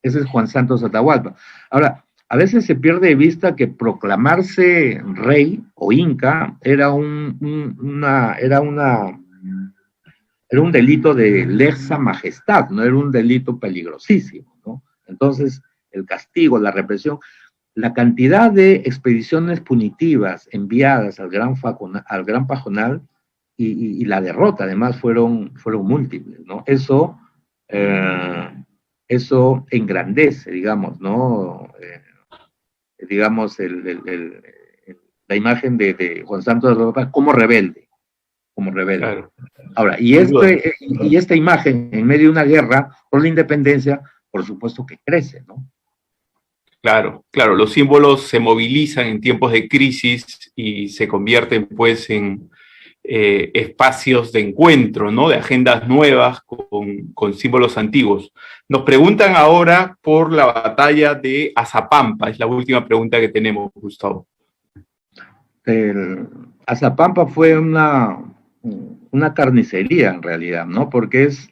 Ese es Juan Santos Atahualpa. Ahora, a veces se pierde de vista que proclamarse rey o inca era un delito de lesa majestad, no era un delito peligrosísimo, ¿no? Entonces, el castigo, la represión, la cantidad de expediciones punitivas enviadas al Gran Pajonal y la derrota, además, fueron múltiples, ¿no? Eso engrandece, digamos, ¿no? Digamos, la imagen de Juan Santos Atahualpa como rebelde. Claro. Ahora, y esta imagen en medio de una guerra por la independencia, por supuesto que crece, ¿no? Claro, los símbolos se movilizan en tiempos de crisis y se convierten pues en espacios de encuentro, ¿no? De agendas nuevas con símbolos antiguos. Nos preguntan ahora por la batalla de Azapampa, es la última pregunta que tenemos, Gustavo. Azapampa fue una carnicería en realidad, ¿no? Porque es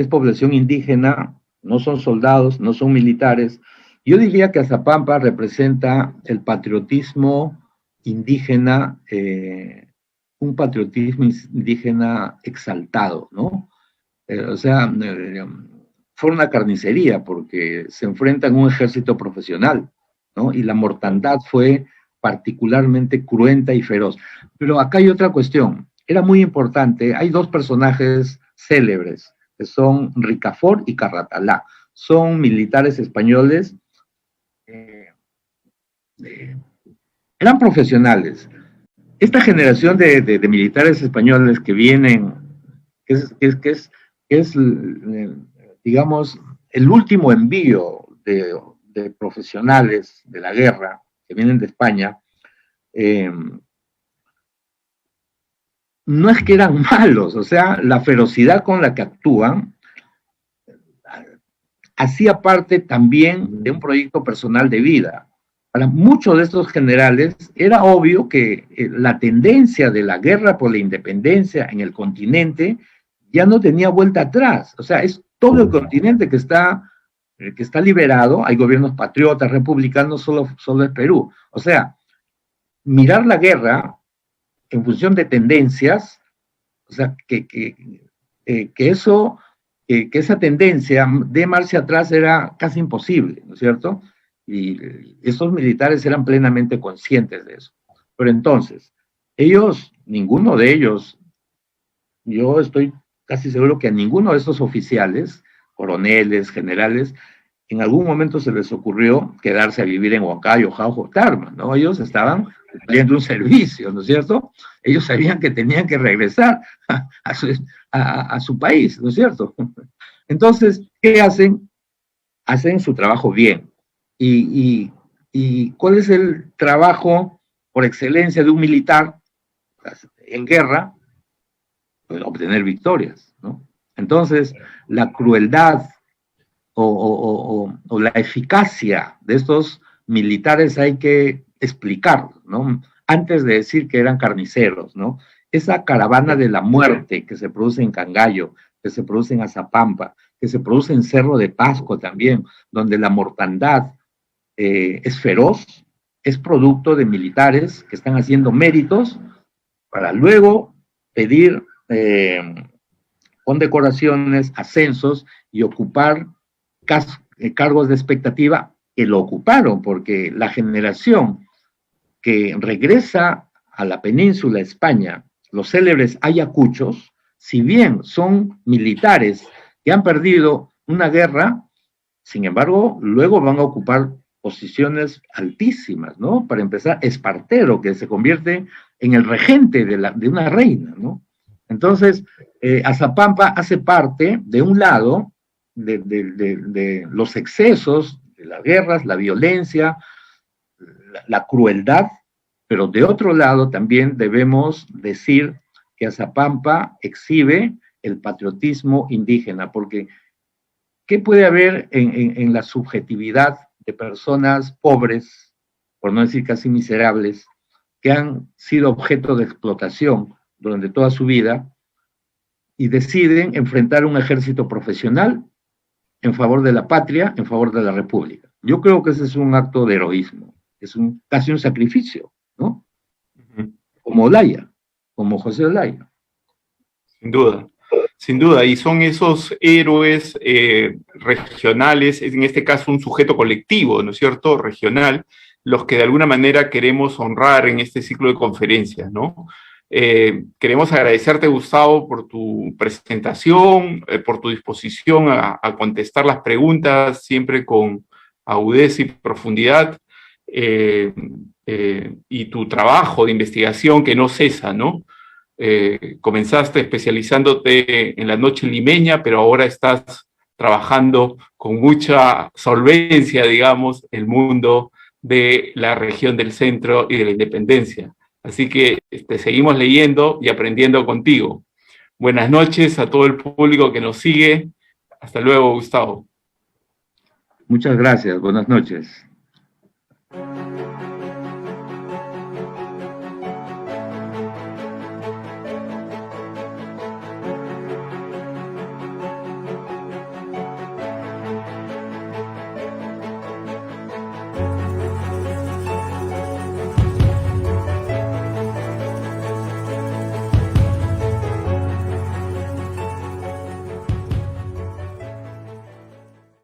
población indígena, no son soldados, no son militares. Yo diría que Azapampa representa el patriotismo indígena, un patriotismo indígena exaltado, ¿no? Fue una carnicería porque se enfrentan a un ejército profesional, ¿no? Y la mortandad fue particularmente cruenta y feroz. Pero acá hay otra cuestión, era muy importante, hay dos personajes célebres, que son Ricafort y Carratalá, son militares españoles, eran profesionales. Esta generación de militares españoles que vienen, que es digamos, el último envío de profesionales de la guerra, que vienen de España, no es que eran malos, o sea, la ferocidad con la que actúan hacía parte también de un proyecto personal de vida. Para muchos de estos generales era obvio que la tendencia de la guerra por la independencia en el continente ya no tenía vuelta atrás. O sea, es todo el continente que está liberado, hay gobiernos patriotas, republicanos, solo es Perú. O sea, mirar la guerra en función de tendencias, o sea, que esa tendencia de marcha atrás era casi imposible, ¿no es cierto? Y esos militares eran plenamente conscientes de eso. Pero entonces, ninguno de ellos, yo estoy casi seguro que a ninguno de estos oficiales, coroneles, generales, en algún momento se les ocurrió quedarse a vivir en Huancayo, Jauja o Tarma, ¿no? Ellos estaban cumpliendo un servicio, ¿no es cierto? Ellos sabían que tenían que regresar a su país, ¿no es cierto? Entonces, ¿qué hacen? Hacen su trabajo bien. ¿Y cuál es el trabajo por excelencia de un militar en guerra? Pues obtener victorias, ¿no? Entonces, la crueldad o la eficacia de estos militares hay que explicarlo, ¿no? Antes de decir que eran carniceros, ¿no? Esa caravana de la muerte que se produce en Cangallo, que se produce en Azapampa, que se produce en Cerro de Pasco también, donde la mortandad es feroz, es producto de militares que están haciendo méritos para luego pedir condecoraciones, ascensos y ocupar cargos de expectativa que lo ocuparon, porque la generación que regresa a la península de España, los célebres ayacuchos, si bien son militares que han perdido una guerra, Sin embargo, luego van a ocupar posiciones altísimas, ¿no? Para empezar, Espartero, que se convierte en el regente de una reina, ¿no? Entonces, Azapampa hace parte, de un lado, de los excesos, de las guerras, la violencia, la crueldad, pero de otro lado también debemos decir que Azapampa exhibe el patriotismo indígena, porque ¿qué puede haber en la subjetividad de personas pobres, por no decir casi miserables, que han sido objeto de explotación durante toda su vida y deciden enfrentar un ejército profesional en favor de la patria, en favor de la república? Yo creo que ese es un acto de heroísmo, es casi un sacrificio, ¿no? Como Olaya, como José Olaya. Sin duda, y son esos héroes regionales, en este caso un sujeto colectivo, ¿no es cierto?, regional, los que de alguna manera queremos honrar en este ciclo de conferencias, ¿no? Queremos agradecerte, Gustavo, por tu presentación, por tu disposición a contestar las preguntas, siempre con agudeza y profundidad, y tu trabajo de investigación que no cesa, ¿no? Comenzaste especializándote en la noche limeña, pero ahora estás trabajando con mucha solvencia, digamos, el mundo de la región del centro y de la independencia. Así que te seguimos leyendo y aprendiendo contigo. Buenas noches a todo el público que nos sigue. Hasta luego, Gustavo. Muchas gracias. Buenas noches.